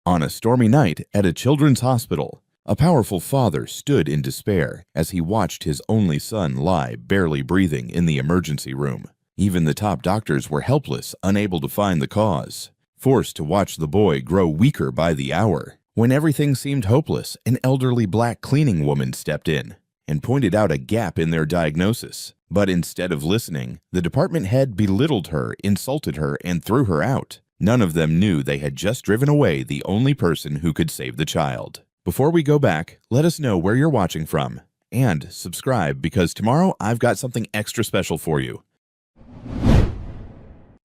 On a stormy night at a children's hospital, a powerful father stood in despair as he watched his only son lie barely breathing in the emergency room. Even the top doctors were helpless, unable to find the cause, forced to watch the boy grow weaker by the hour. When everything seemed hopeless, an elderly black cleaning woman stepped in and pointed out a gap in their diagnosis. But instead of listening, the department head belittled her, insulted her, and threw her out. None of them knew they had just driven away the only person who could save the child. Before we go back, let us know where you're watching from. And subscribe, because tomorrow I've got something extra special for you.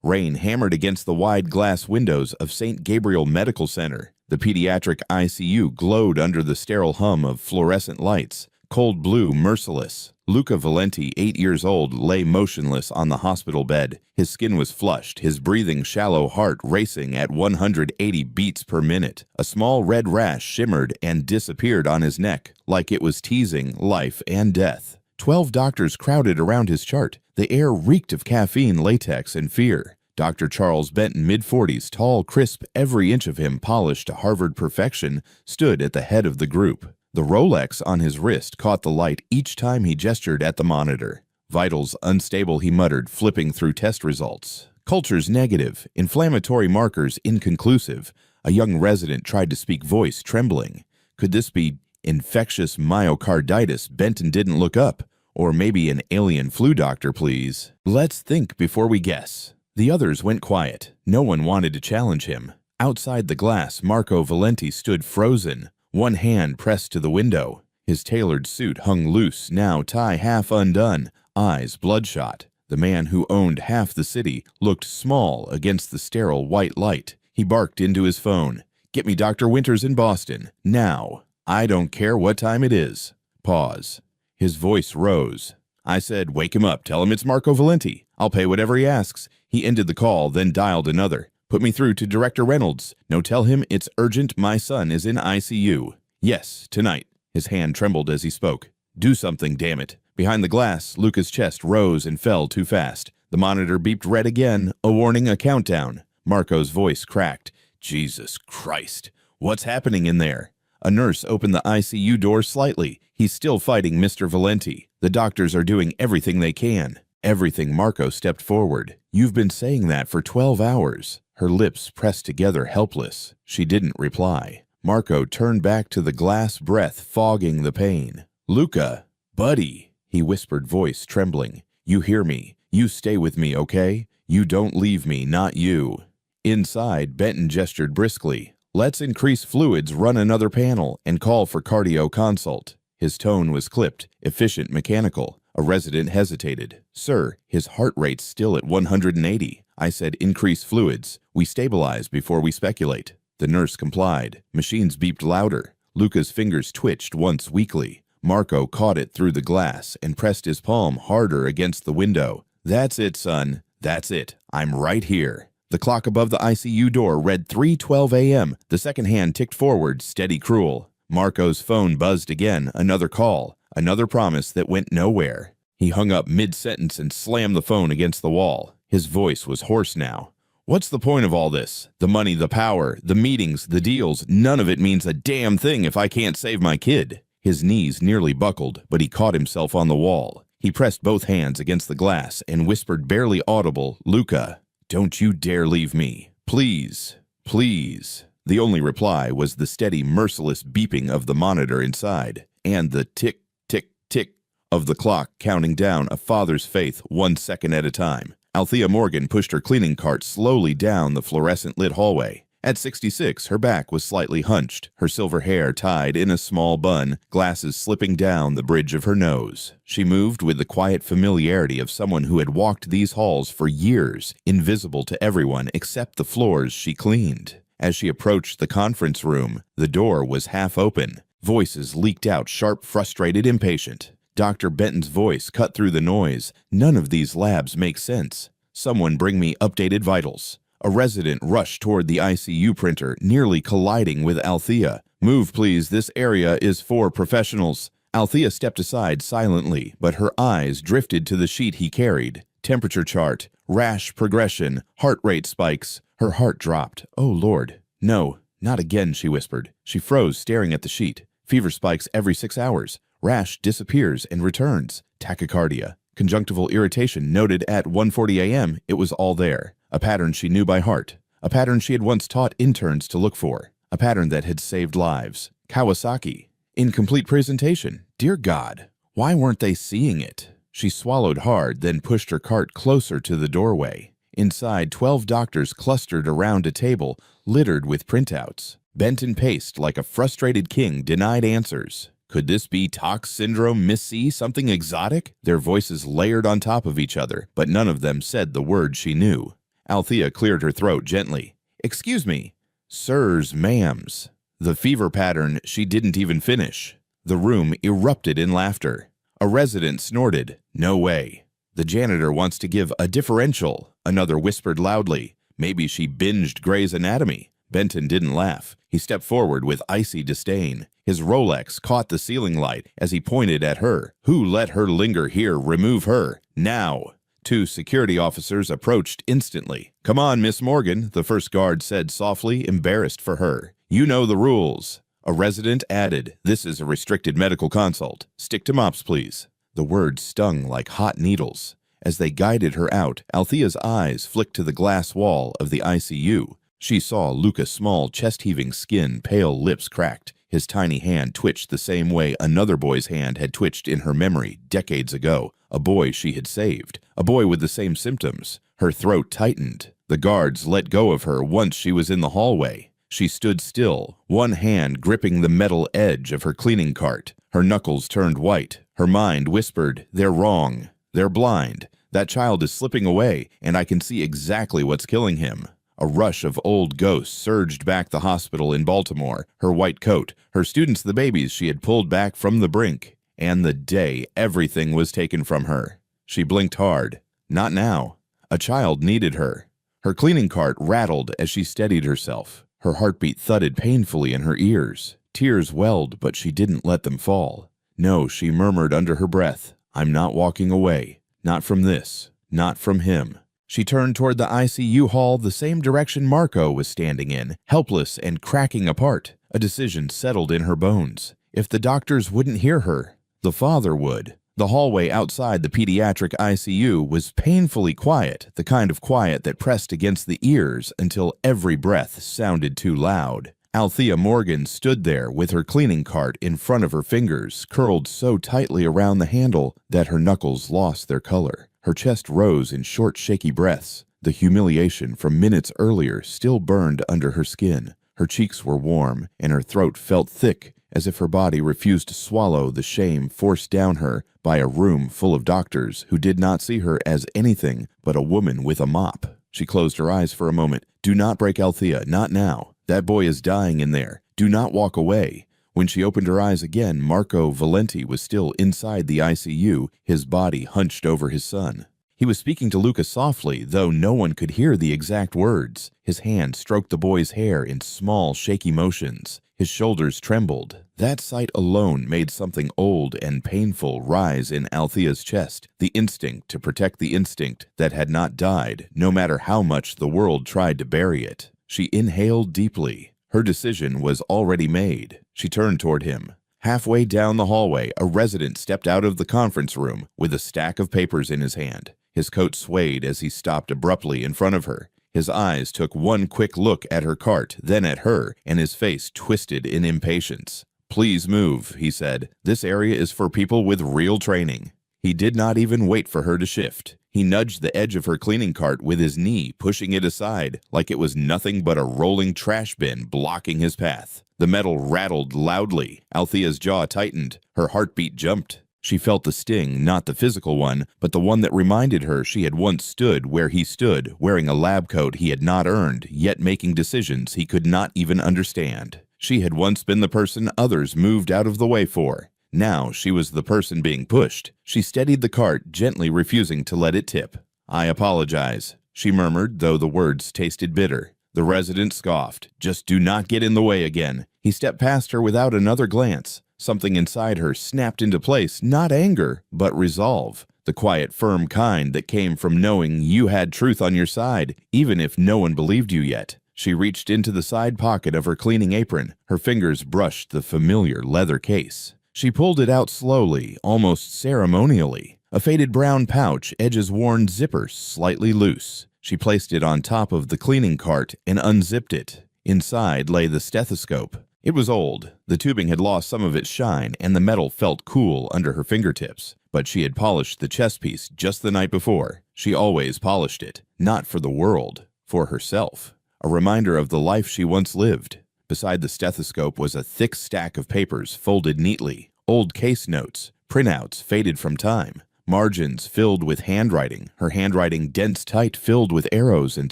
Rain hammered against the wide glass windows of St. Gabriel Medical Center. The pediatric ICU glowed under the sterile hum of fluorescent lights, cold blue, merciless. Luca Valenti, 8 years old, lay motionless on the hospital bed. His skin was flushed, his breathing shallow, heart racing at 180 beats per minute. A small red rash shimmered and disappeared on his neck, like it was teasing life and death. 12 doctors crowded around his chart. The air reeked of caffeine, latex, and fear. Dr. Charles Benton, mid-40s, tall, crisp, every inch of him polished to Harvard perfection, stood at the head of the group. The Rolex on his wrist caught the light each time he gestured at the monitor. Vitals unstable, he muttered, flipping through test results. Cultures negative, inflammatory markers inconclusive. A young resident tried to speak, voice trembling. Could this be infectious myocarditis? Benton didn't look up. Or maybe an alien flu doctor, please. Let's think before we guess. The others went quiet. No one wanted to challenge him. Outside the glass, Marco Valenti stood frozen, one hand pressed to the window. His tailored suit hung loose, now tie half undone, eyes bloodshot. The man who owned half the city looked small against the sterile white light. He barked into his phone. "Get me Dr. Winters in Boston, now. I don't care what time it is." Pause. His voice rose. "I said, wake him up. Tell him it's Marco Valenti. I'll pay whatever he asks." He ended the call, then dialed another. "Put me through to Director Reynolds. No, tell him it's urgent. My son is in ICU. Yes, tonight." His hand trembled as he spoke. "Do something, damn it." Behind the glass, Luca's chest rose and fell too fast. The monitor beeped red again, a warning, a countdown. Marco's voice cracked. "Jesus Christ. What's happening in there?" A nurse opened the ICU door slightly. "He's still fighting, Mr. Valenti. The doctors are doing everything they can." Everything. Marco stepped forward. "You've been saying that for 12 hours. Her lips pressed together, helpless. She didn't reply. Marco turned back to the glass, breath fogging the pain. "Luca, buddy," he whispered, voice trembling. "You hear me. You stay with me, okay? You don't leave me, not you." Inside, Benton gestured briskly. "Let's increase fluids, run another panel, and call for cardio consult." His tone was clipped, efficient, mechanical. A resident hesitated. "Sir, his heart rate's still at 180. I said increase fluids. We stabilize before we speculate." The nurse complied. Machines beeped louder. Luca's fingers twitched once weakly. Marco caught it through the glass and pressed his palm harder against the window. "That's it, son. That's it. I'm right here." The clock above the ICU door read 3:12 a.m. The second hand ticked forward, steady, cruel. Marco's phone buzzed again, another call, another promise that went nowhere. He hung up mid-sentence and slammed the phone against the wall. His voice was hoarse now. "What's the point of all this? The money, the power, the meetings, the deals, none of it means a damn thing if I can't save my kid." His knees nearly buckled, but he caught himself on the wall. He pressed both hands against the glass and whispered, barely audible, "Luca, don't you dare leave me. Please, please." The only reply was the steady, merciless beeping of the monitor inside, and the tick, tick, tick of the clock counting down a father's faith 1 second at a time. Althea Morgan pushed her cleaning cart slowly down the fluorescent-lit hallway. At 66, her back was slightly hunched, her silver hair tied in a small bun, glasses slipping down the bridge of her nose. She moved with the quiet familiarity of someone who had walked these halls for years, invisible to everyone except the floors she cleaned. As she approached the conference room, the door was half open. Voices leaked out, sharp, frustrated, impatient. Dr. Benton's voice cut through the noise. "None of these labs make sense. Someone bring me updated vitals." A resident rushed toward the ICU printer, nearly colliding with Althea. "Move, please. This area is for professionals." Althea stepped aside silently, but her eyes drifted to the sheet he carried. Temperature chart, rash progression, heart rate spikes. Her heart dropped. Oh, Lord. No, Not again, she whispered. She froze, staring at the sheet. Fever spikes every 6 hours. Rash disappears and returns. Tachycardia. Conjunctival irritation noted at 1:40 a.m. It was all there. A pattern she knew by heart. A pattern she had once taught interns to look for. A pattern that had saved lives. Kawasaki. Incomplete presentation. Dear God, why weren't they seeing it? She swallowed hard, then pushed her cart closer to the doorway. Inside, 12 doctors clustered around a table littered with printouts. Bent and paced like a frustrated king denied answers. Could this be Tox syndrome, Miss C, something exotic? Their voices layered on top of each other, but none of them said the word she knew. Althea cleared her throat gently. Excuse me. Sirs, ma'ams. The fever pattern she didn't even finish. The room erupted in laughter. A resident snorted. No way. The janitor wants to give a differential. Another whispered loudly. Maybe she binged Grey's Anatomy. Benton didn't laugh. He stepped forward with icy disdain. His Rolex caught the ceiling light as he pointed at her. Who let her linger here? Remove her. Now. 2 security officers approached instantly. Come on, Miss Morgan, the first guard said softly, embarrassed for her. You know the rules. A resident added, this is a restricted medical consult. Stick to mops, please. The words stung like hot needles. As they guided her out, Althea's eyes flicked to the glass wall of the ICU. She saw Luca's small, chest-heaving skin, pale lips cracked. His tiny hand twitched the same way another boy's hand had twitched in her memory decades ago. A boy she had saved. A boy with the same symptoms. Her throat tightened. The guards let go of her once she was in the hallway. She stood still, one hand gripping the metal edge of her cleaning cart. Her knuckles turned white. Her mind whispered, they're wrong. They're blind. That child is slipping away, and I can see exactly what's killing him. A rush of old ghosts surged back the hospital in Baltimore, her white coat, her students the babies she had pulled back from the brink, and the day everything was taken from her. She blinked hard. Not now. A child needed her. Her cleaning cart rattled as she steadied herself. Her heartbeat thudded painfully in her ears. Tears welled, but she didn't let them fall. No, she murmured under her breath, I'm not walking away. Not from this. Not from him. She turned toward the ICU hall the same direction Marco was standing in, helpless and cracking apart. A decision settled in her bones. If the doctors wouldn't hear her, the father would. The hallway outside the pediatric ICU was painfully quiet, the kind of quiet that pressed against the ears until every breath sounded too loud. Althea Morgan stood there with her cleaning cart in front of her fingers, curled so tightly around the handle that her knuckles lost their color. Her chest rose in short, shaky breaths. The humiliation from minutes earlier still burned under her skin. Her cheeks were warm, and her throat felt thick, as if her body refused to swallow the shame forced down her by a room full of doctors who did not see her as anything but a woman with a mop. She closed her eyes for a moment. Do not break Althea, not now. That boy is dying in there. Do not walk away. When she opened her eyes again, Marco Valenti was still inside the ICU, his body hunched over his son. He was speaking to Luca softly, though no one could hear the exact words. His hand stroked the boy's hair in small, shaky motions. His shoulders trembled. That sight alone made something old and painful rise in Althea's chest, the instinct to protect the instinct that had not died, no matter how much the world tried to bury it. She inhaled deeply. Her decision was already made. She turned toward him. Halfway down the hallway, a resident stepped out of the conference room with a stack of papers in his hand. His coat swayed as he stopped abruptly in front of her. His eyes took one quick look at her cart, then at her, and his face twisted in impatience. Please move, he said. This area is for people with real training. He did not even wait for her to shift. He nudged the edge of her cleaning cart with his knee, pushing it aside like it was nothing but a rolling trash bin blocking his path. The metal rattled loudly. Althea's jaw tightened. Her heartbeat jumped. She felt the sting, not the physical one, but the one that reminded her she had once stood where he stood, wearing a lab coat he had not earned, yet making decisions he could not even understand. She had once been the person others moved out of the way for. Now she was the person being pushed. She steadied the cart, gently refusing to let it tip. I apologize, she murmured, though the words tasted bitter. The resident scoffed. Just do not get in the way again. He stepped past her without another glance. Something inside her snapped into place, not anger, but resolve. The quiet, firm kind that came from knowing you had truth on your side, even if no one believed you yet. She reached into the side pocket of her cleaning apron. Her fingers brushed the familiar leather case. She pulled it out slowly, almost ceremonially. A faded brown pouch, edges worn, zipper slightly loose. She placed it on top of the cleaning cart and unzipped it. Inside lay the stethoscope. It was old. The tubing had lost some of its shine, and the metal felt cool under her fingertips. But she had polished the chest piece just the night before. She always polished it, not for the world, for herself. A reminder of the life she once lived. Beside the stethoscope was a thick stack of papers folded neatly. Old case notes, printouts faded from time. Margins filled with handwriting, her handwriting dense tight filled with arrows and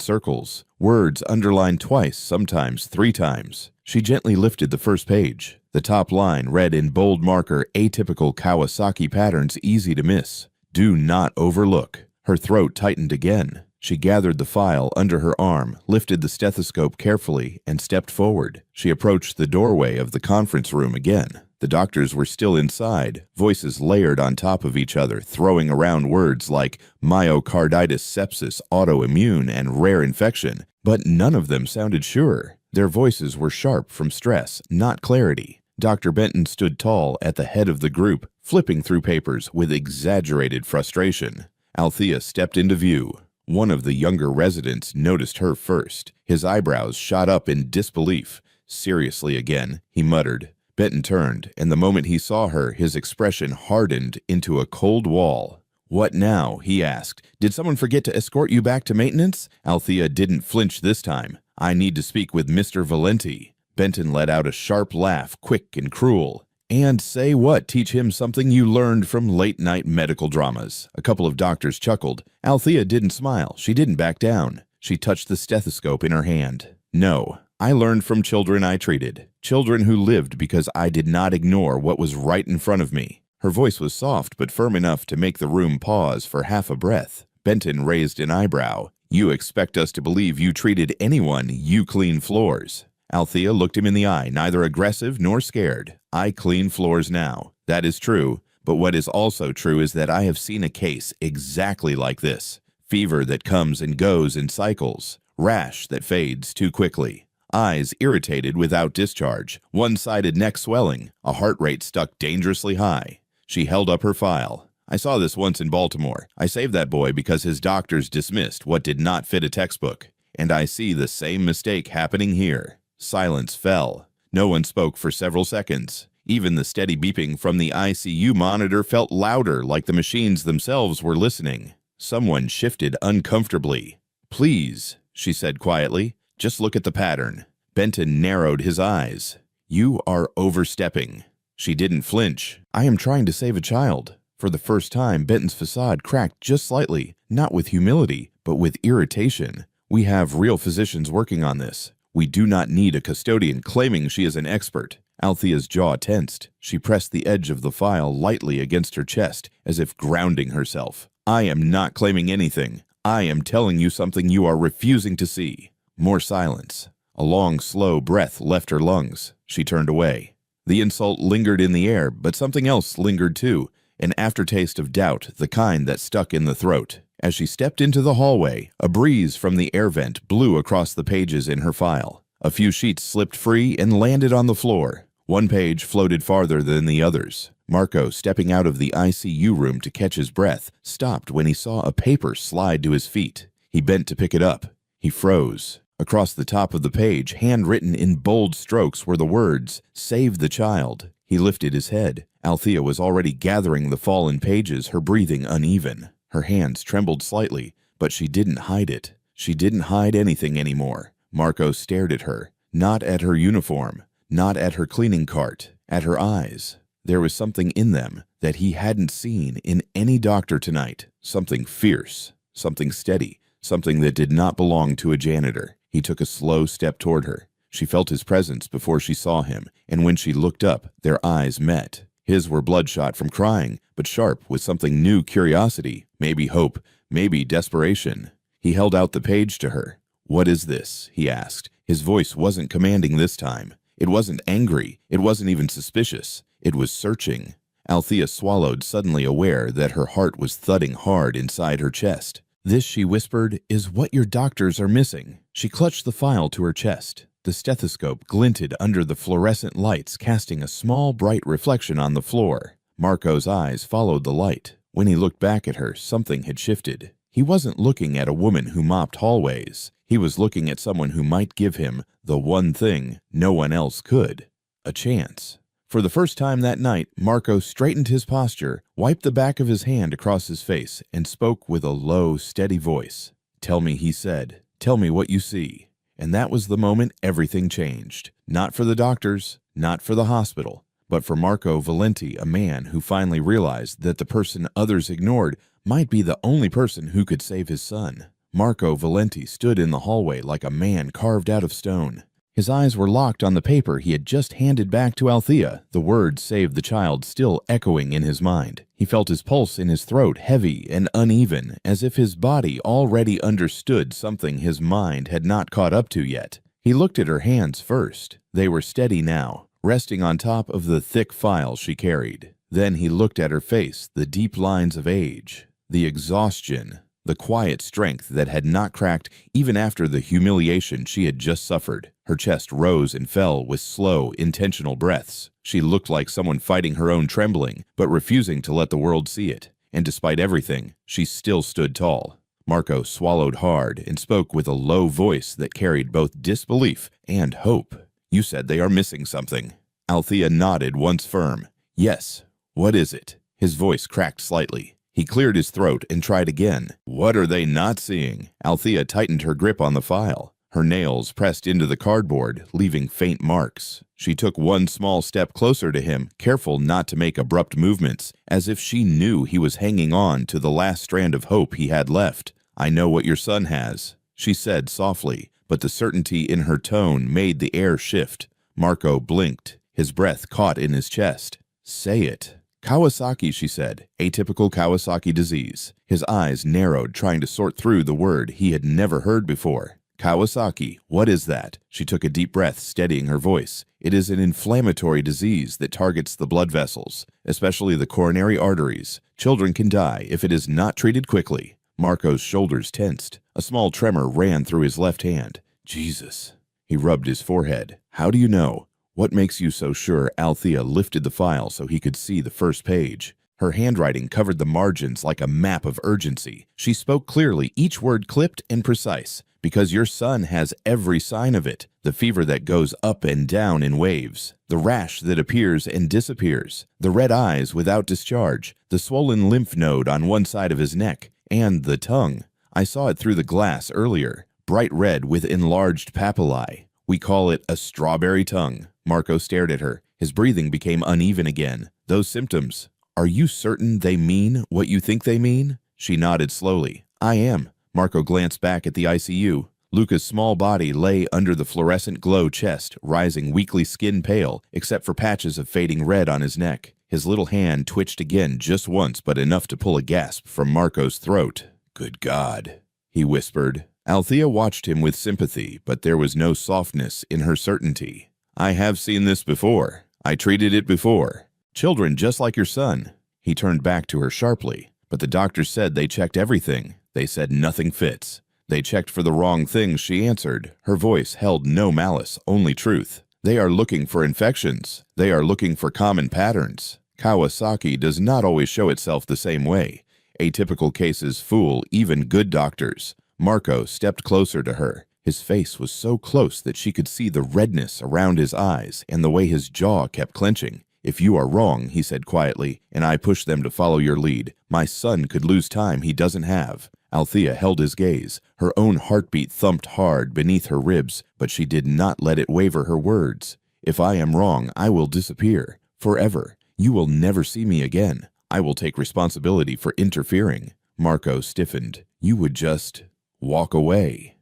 circles. Words underlined twice, sometimes 3 times. She gently lifted the first page. The top line read in bold marker, atypical Kawasaki patterns easy to miss. Do not overlook. Her throat tightened again. She gathered the file under her arm, lifted the stethoscope carefully, and stepped forward. She approached the doorway of the conference room again. The doctors were still inside, voices layered on top of each other, throwing around words like myocarditis, sepsis, autoimmune, and rare infection. But none of them sounded sure. Their voices were sharp from stress, not clarity. Dr. Benton stood tall at the head of the group, flipping through papers with exaggerated frustration. Althea stepped into view. One of the younger residents noticed her first. His eyebrows shot up in disbelief. Seriously again, he muttered. Benton turned, and the moment he saw her, his expression hardened into a cold wall. "What now?" he asked. "Did someone forget to escort you back to maintenance?" Althea didn't flinch this time. "I need to speak with Mr. Valenti." Benton let out a sharp laugh, quick and cruel. "And say what? Teach him something you learned from late-night medical dramas." A couple of doctors chuckled. Althea didn't smile. She didn't back down. She touched the stethoscope in her hand. "No. I learned from children I treated. Children who lived because I did not ignore what was right in front of me." Her voice was soft but firm enough to make the room pause for half a breath. Benton raised an eyebrow. "You expect us to believe you treated anyone, you clean floors." Althea looked him in the eye, neither aggressive nor scared. "I clean floors now. That is true. But what is also true is that I have seen a case exactly like this. Fever that comes and goes in cycles. Rash that fades too quickly. Eyes irritated without discharge, one-sided neck swelling, a heart rate stuck dangerously high. She held up her file. "I saw this once in Baltimore. I saved that boy because his doctors dismissed what did not fit a textbook. And I see the same mistake happening here." Silence fell. No one spoke for several seconds. Even the steady beeping from the ICU monitor felt louder, like the machines themselves were listening. Someone shifted uncomfortably. "Please," she said quietly. "Just look at the pattern." Benton narrowed his eyes. "You are overstepping." She didn't flinch. "I am trying to save a child." For the first time, Benton's facade cracked just slightly, not with humility, but with irritation. "We have real physicians working on this. We do not need a custodian claiming she is an expert." Althea's jaw tensed. She pressed the edge of the file lightly against her chest, as if grounding herself. "I am not claiming anything. I am telling you something you are refusing to see." More silence. A long, slow breath left her lungs. She turned away. The insult lingered in the air, but something else lingered too, an aftertaste of doubt, the kind that stuck in the throat. As she stepped into the hallway, a breeze from the air vent blew across the pages in her file. A few sheets slipped free and landed on the floor. One page floated farther than the others. Marco, stepping out of the ICU room to catch his breath, stopped when he saw a paper slide to his feet. He bent to pick it up. He froze. Across the top of the page, handwritten in bold strokes, were the words, "Save the child." He lifted his head. Althea was already gathering the fallen pages, her breathing uneven. Her hands trembled slightly, but she didn't hide it. She didn't hide anything anymore. Marco stared at her, not at her uniform, not at her cleaning cart, at her eyes. There was something in them that he hadn't seen in any doctor tonight, something fierce, something steady, something that did not belong to a janitor. He took a slow step toward her. She felt his presence before she saw him, and when she looked up, their eyes met. His were bloodshot from crying, but sharp with something new curiosity, maybe hope, maybe desperation. He held out the page to her. "What is this?" he asked. His voice wasn't commanding this time. It wasn't angry. It wasn't even suspicious. It was searching. Althea swallowed, suddenly aware that her heart was thudding hard inside her chest. "This," she whispered, "is what your doctors are missing." She clutched the file to her chest. The stethoscope glinted under the fluorescent lights, casting a small, bright reflection on the floor. Marco's eyes followed the light. When he looked back at her, something had shifted. He wasn't looking at a woman who mopped hallways. He was looking at someone who might give him the one thing no one else could: a chance. For the first time that night, Marco straightened his posture, wiped the back of his hand across his face, and spoke with a low, steady voice. "Tell me," he said. "Tell me what you see." And that was the moment everything changed. Not for the doctors, not for the hospital, but for Marco Valenti, a man who finally realized that the person others ignored might be the only person who could save his son. Marco Valenti stood in the hallway like a man carved out of stone. His eyes were locked on the paper he had just handed back to Althea, the words "save the child" still echoing in his mind. He felt his pulse in his throat heavy and uneven, as if his body already understood something his mind had not caught up to yet. He looked at her hands first. They were steady now, resting on top of the thick file she carried. Then he looked at her face, the deep lines of age, the exhaustion, the quiet strength that had not cracked even after the humiliation she had just suffered. Her chest rose and fell with slow, intentional breaths. She looked like someone fighting her own trembling, but refusing to let the world see it. And despite everything, she still stood tall. Marco swallowed hard and spoke with a low voice that carried both disbelief and hope. "You said they are missing something." Althea nodded once firm. "Yes. What is it?" His voice cracked slightly. He cleared his throat and tried again. "What are they not seeing?" Althea tightened her grip on the file. Her nails pressed into the cardboard, leaving faint marks. She took one small step closer to him, careful not to make abrupt movements, as if she knew he was hanging on to the last strand of hope he had left. "I know what your son has," she said softly, but the certainty in her tone made the air shift. Marco blinked. His breath caught in his chest. "Say it." "Kawasaki," she said. "Atypical Kawasaki disease." His eyes narrowed, trying to sort through the word he had never heard before. "Kawasaki, what is that?" She took a deep breath, steadying her voice. "It is an inflammatory disease that targets the blood vessels, especially the coronary arteries. Children can die if it is not treated quickly." Marco's shoulders tensed. A small tremor ran through his left hand. "Jesus." He rubbed his forehead. "How do you know?" "What makes you so sure?" Althea lifted the file so he could see the first page. Her handwriting covered the margins like a map of urgency. She spoke clearly, each word clipped and precise. "Because your son has every sign of it. The fever that goes up and down in waves. The rash that appears and disappears. The red eyes without discharge. The swollen lymph node on one side of his neck. And the tongue. I saw it through the glass earlier. Bright red with enlarged papillae. We call it a strawberry tongue." Marco stared at her. His breathing became uneven again. "Those symptoms, are you certain they mean what you think they mean?" She nodded slowly. "I am." Marco glanced back at the ICU. Luca's small body lay under the fluorescent glow chest, rising weakly skin pale, except for patches of fading red on his neck. His little hand twitched again just once, but enough to pull a gasp from Marco's throat. "Good God," he whispered. Althea watched him with sympathy, but there was no softness in her certainty. "I have seen this before. I treated it before. Children just like your son." He turned back to her sharply. "But the doctors said they checked everything. They said nothing fits." "They checked for the wrong things," she answered. Her voice held no malice, only truth. "They are looking for infections. They are looking for common patterns. Kawasaki does not always show itself the same way. Atypical cases fool even good doctors." Marco stepped closer to her. His face was so close that she could see the redness around his eyes and the way his jaw kept clenching. "If you are wrong," he said quietly, "and I push them to follow your lead, my son could lose time he doesn't have." Althea held his gaze. Her own heartbeat thumped hard beneath her ribs, but she did not let it waver her words. "If I am wrong, I will disappear. Forever. You will never see me again. I will take responsibility for interfering." Marco stiffened. "You would just walk away."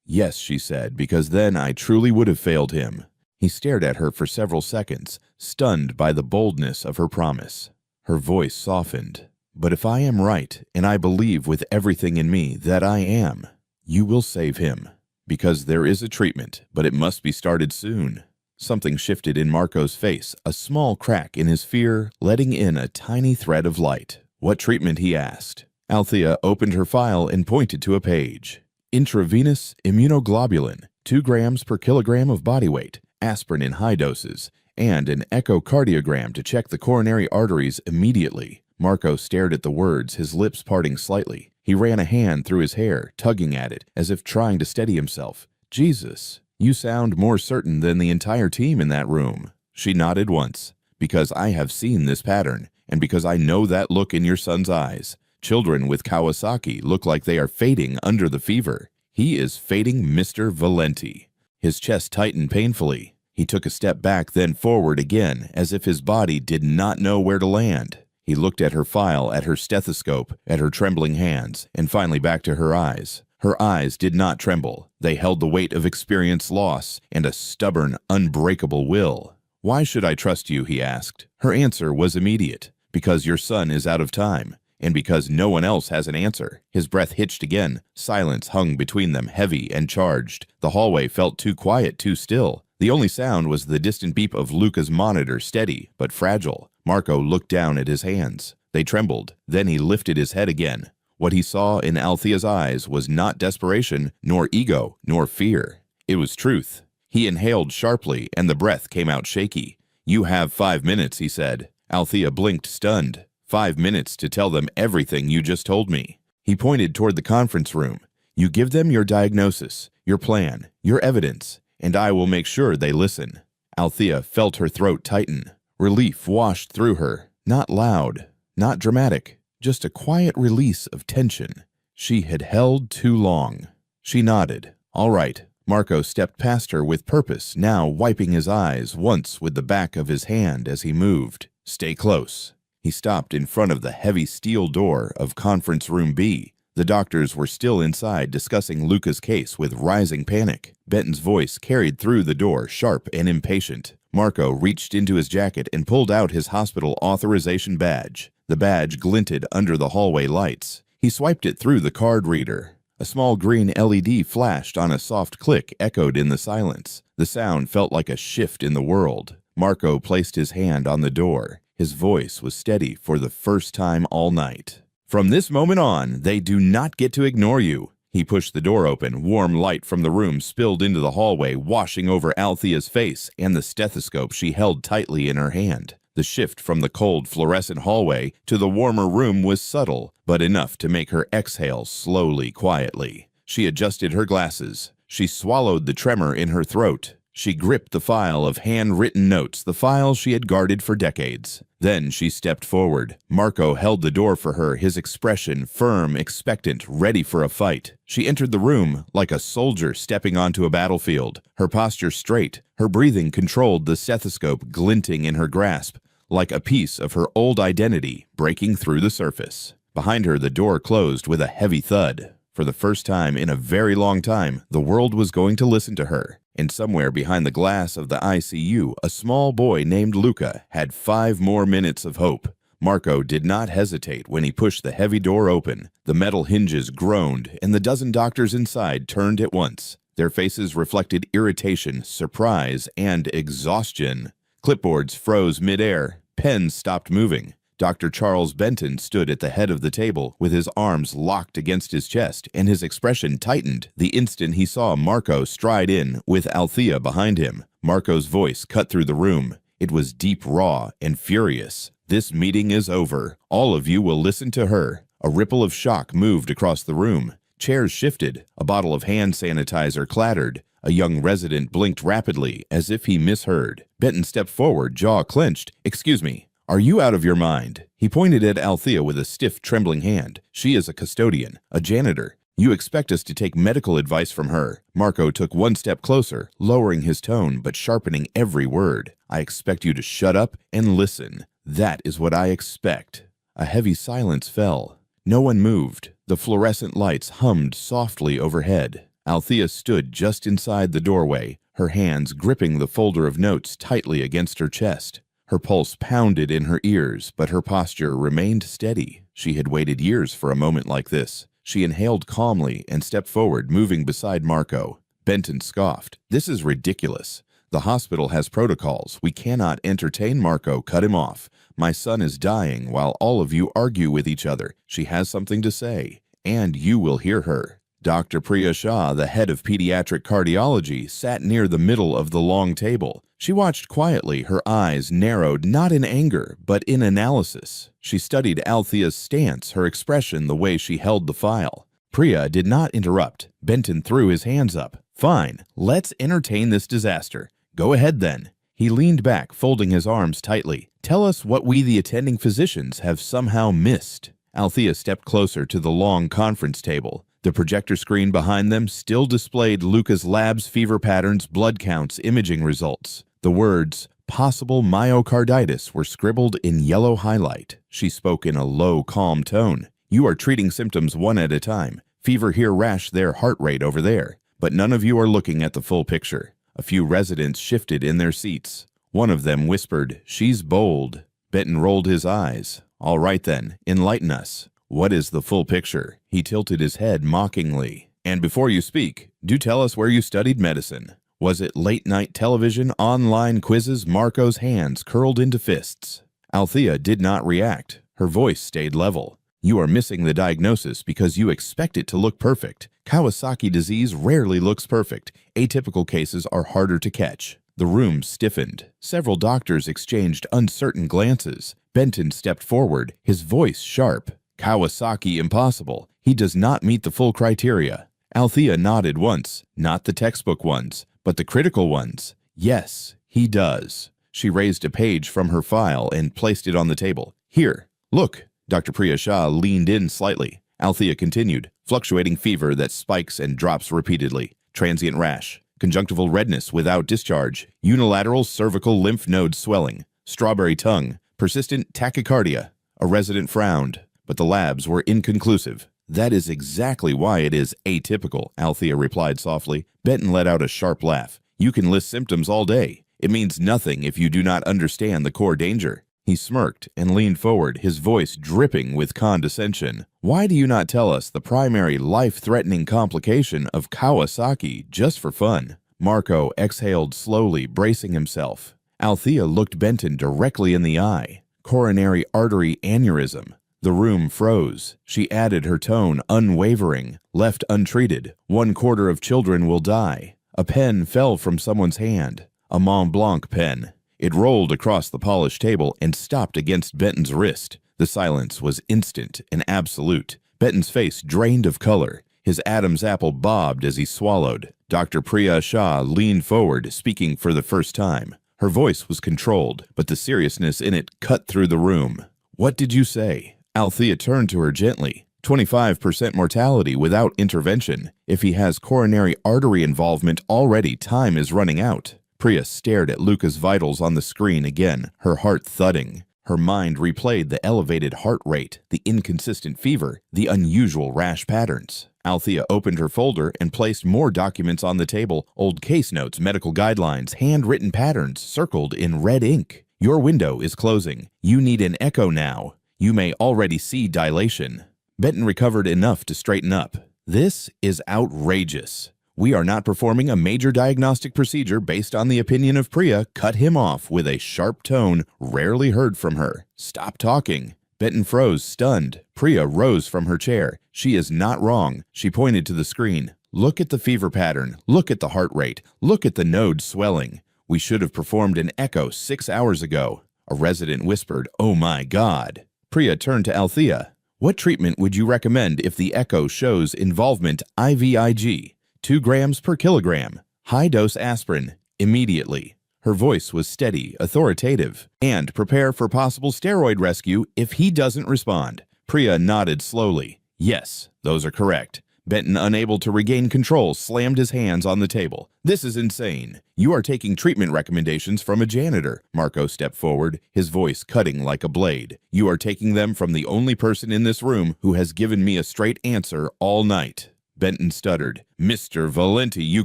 "Yes," she said, "because then I truly would have failed him." He stared at her for several seconds, stunned by the boldness of her promise. Her voice softened. "But if I am right, and I believe with everything in me that I am, you will save him. Because there is a treatment, but it must be started soon." Something shifted in Marco's face, a small crack in his fear, letting in a tiny thread of light. "What treatment?" he asked. Althea opened her file and pointed to a page. Intravenous immunoglobulin, 2 grams per kilogram of body weight, aspirin in high doses, and an echocardiogram to check the coronary arteries immediately. Marco stared at the words, his lips parting slightly. He ran a hand through his hair, tugging at it, as if trying to steady himself. Jesus, you sound more certain than the entire team in that room. She nodded once. Because I have seen this pattern, and because I know that look in your son's eyes. Children with Kawasaki look like they are fading under the fever. He is fading Mr. Valenti. His chest tightened painfully. He took a step back, then forward again, as if his body did not know where to land. He looked at her file, at her stethoscope, at her trembling hands, and finally back to her eyes. Her eyes did not tremble. They held the weight of experience loss and a stubborn, unbreakable will. "Why should I trust you?" he asked. Her answer was immediate. "Because your son is out of time, and because no one else has an answer." His breath hitched again. Silence hung between them, heavy and charged. The hallway felt too quiet, too still. The only sound was the distant beep of Luca's monitor, steady but fragile. Marco looked down at his hands. They trembled. Then he lifted his head again. What he saw in Althea's eyes was not desperation, nor ego, nor fear. It was truth. He inhaled sharply, and the breath came out shaky. "You have 5 minutes," he said. Althea blinked, stunned. 5 minutes to tell them everything you just told me." He pointed toward the conference room. "You give them your diagnosis, your plan, your evidence, and I will make sure they listen." Althea felt her throat tighten. Relief washed through her. Not loud, not dramatic, just a quiet release of tension. She had held too long. She nodded. "All right." Marco stepped past her with purpose, now wiping his eyes once with the back of his hand as he moved. "Stay close." He stopped in front of the heavy steel door of Conference Room B. The doctors were still inside discussing Luca's case with rising panic. Benton's voice carried through the door, sharp and impatient. Marco reached into his jacket and pulled out his hospital authorization badge. The badge glinted under the hallway lights. He swiped it through the card reader. A small green LED flashed on a soft click, echoed in the silence. The sound felt like a shift in the world. Marco placed his hand on the door. His voice was steady for the first time all night. "From this moment on, they do not get to ignore you." He pushed the door open. Warm light from the room spilled into the hallway, washing over Althea's face and the stethoscope she held tightly in her hand. The shift from the cold fluorescent hallway to the warmer room was subtle, but enough to make her exhale slowly, quietly. She adjusted her glasses. She swallowed the tremor in her throat. She gripped the file of handwritten notes, the file she had guarded for decades. Then she stepped forward. Marco held the door for her, his expression firm, expectant, ready for a fight. She entered the room like a soldier stepping onto a battlefield, her posture straight, her breathing controlled, the stethoscope glinting in her grasp, like a piece of her old identity breaking through the surface. Behind her, the door closed with a heavy thud. For the first time in a very long time, the world was going to listen to her. And somewhere behind the glass of the ICU, a small boy named Luca had 5 more minutes of hope. Marco did not hesitate when he pushed the heavy door open. The metal hinges groaned, and the dozen doctors inside turned at once. Their faces reflected irritation, surprise, and exhaustion. Clipboards froze midair. Pens stopped moving. Dr. Charles Benton stood at the head of the table with his arms locked against his chest, and his expression tightened the instant he saw Marco stride in with Althea behind him. Marco's voice cut through the room. It was deep, raw, and furious. "This meeting is over. All of you will listen to her." A ripple of shock moved across the room. Chairs shifted. A bottle of hand sanitizer clattered. A young resident blinked rapidly, as if he misheard. Benton stepped forward, jaw clenched. "Excuse me. Are you out of your mind?" He pointed at Althea with a stiff, trembling hand. "She is a custodian, a janitor. You expect us to take medical advice from her." Marco took one step closer, lowering his tone but sharpening every word. "I expect you to shut up and listen. That is what I expect." A heavy silence fell. No one moved. The fluorescent lights hummed softly overhead. Althea stood just inside the doorway, her hands gripping the folder of notes tightly against her chest. Her pulse pounded in her ears, but her posture remained steady. She had waited years for a moment like this. She inhaled calmly and stepped forward, moving beside Marco. Benton scoffed. "This is ridiculous. The hospital has protocols. We cannot entertain." Marco cut him off. "My son is dying while all of you argue with each other. She has something to say, and you will hear her." Dr. Priya Shah, the head of pediatric cardiology, sat near the middle of the long table. She watched quietly, her eyes narrowed not in anger, but in analysis. She studied Althea's stance, her expression, the way she held the file. Priya did not interrupt. Benton threw his hands up. "Fine, let's entertain this disaster. Go ahead then." He leaned back, folding his arms tightly. "Tell us what we, the attending physicians, have somehow missed." Althea stepped closer to the long conference table. The projector screen behind them still displayed Luca's lab's fever patterns, blood counts, imaging results. The words, "possible myocarditis," were scribbled in yellow highlight. She spoke in a low, calm tone. "You are treating symptoms one at a time. Fever here, rash there, heart rate over there. But none of you are looking at the full picture." A few residents shifted in their seats. One of them whispered, "She's bold." Benton rolled his eyes. "All right then, enlighten us. What is the full picture?" He tilted his head mockingly. "And before you speak, do tell us where you studied medicine. Was it late-night television, online quizzes?" Marco's hands curled into fists. Althea did not react. Her voice stayed level. "You are missing the diagnosis because you expect it to look perfect. Kawasaki disease rarely looks perfect. Atypical cases are harder to catch." The room stiffened. Several doctors exchanged uncertain glances. Benton stepped forward, his voice sharp. "Kawasaki impossible. He does not meet the full criteria." Althea nodded once, not the textbook ones, but the critical ones. "Yes, he does." She raised a page from her file and placed it on the table. "Here, look." Dr. Priya Shah leaned in slightly. Althea continued. "Fluctuating fever that spikes and drops repeatedly. Transient rash. Conjunctival redness without discharge. Unilateral cervical lymph node swelling. Strawberry tongue. Persistent tachycardia." A resident frowned, but the labs were inconclusive. "That is exactly why it is atypical," Althea replied softly. Benton let out a sharp laugh. "You can list symptoms all day. It means nothing if you do not understand the core danger." He smirked and leaned forward, his voice dripping with condescension. "Why do you not tell us the primary life-threatening complication of Kawasaki just for fun?" Marco exhaled slowly, bracing himself. Althea looked Benton directly in the eye. "Coronary artery aneurysm." The room froze. She added her tone, unwavering. "Left untreated, 1/4 of children will die." A pen fell from someone's hand. A Mont Blanc pen. It rolled across the polished table and stopped against Benton's wrist. The silence was instant and absolute. Benton's face drained of color. His Adam's apple bobbed as he swallowed. Dr. Priya Shah leaned forward, speaking for the first time. Her voice was controlled, but the seriousness in it cut through the room. "What did you say?" Althea turned to her gently. 25% mortality without intervention. If he has coronary artery involvement already, time is running out. Priya stared at Luca's vitals on the screen again, her heart thudding. Her mind replayed the elevated heart rate, the inconsistent fever, the unusual rash patterns. Althea opened her folder and placed more documents on the table, old case notes, medical guidelines, handwritten patterns circled in red ink. "Your window is closing. You need an echo now. You may already see dilation." Benton recovered enough to straighten up. "This is outrageous. We are not performing a major diagnostic procedure based on the opinion of Priya." Cut him off with a sharp tone rarely heard from her. "Stop talking." Benton froze, stunned. Priya rose from her chair. "She is not wrong." She pointed to the screen. "Look at the fever pattern. Look at the heart rate. Look at the node swelling. We should have performed an echo 6 hours ago." A resident whispered, "Oh my God." Priya turned to Althea. "What treatment would you recommend if the echo shows involvement IVIG? 2 grams per kilogram. High-dose aspirin. Immediately." Her voice was steady, authoritative. "And prepare for possible steroid rescue if he doesn't respond." Priya nodded slowly. "Yes, those are correct." Benton, unable to regain control, slammed his hands on the table. "This is insane. You are taking treatment recommendations from a janitor." Marco stepped forward, his voice cutting like a blade. "You are taking them from the only person in this room who has given me a straight answer all night." Benton stuttered. "Mr. Valenti, you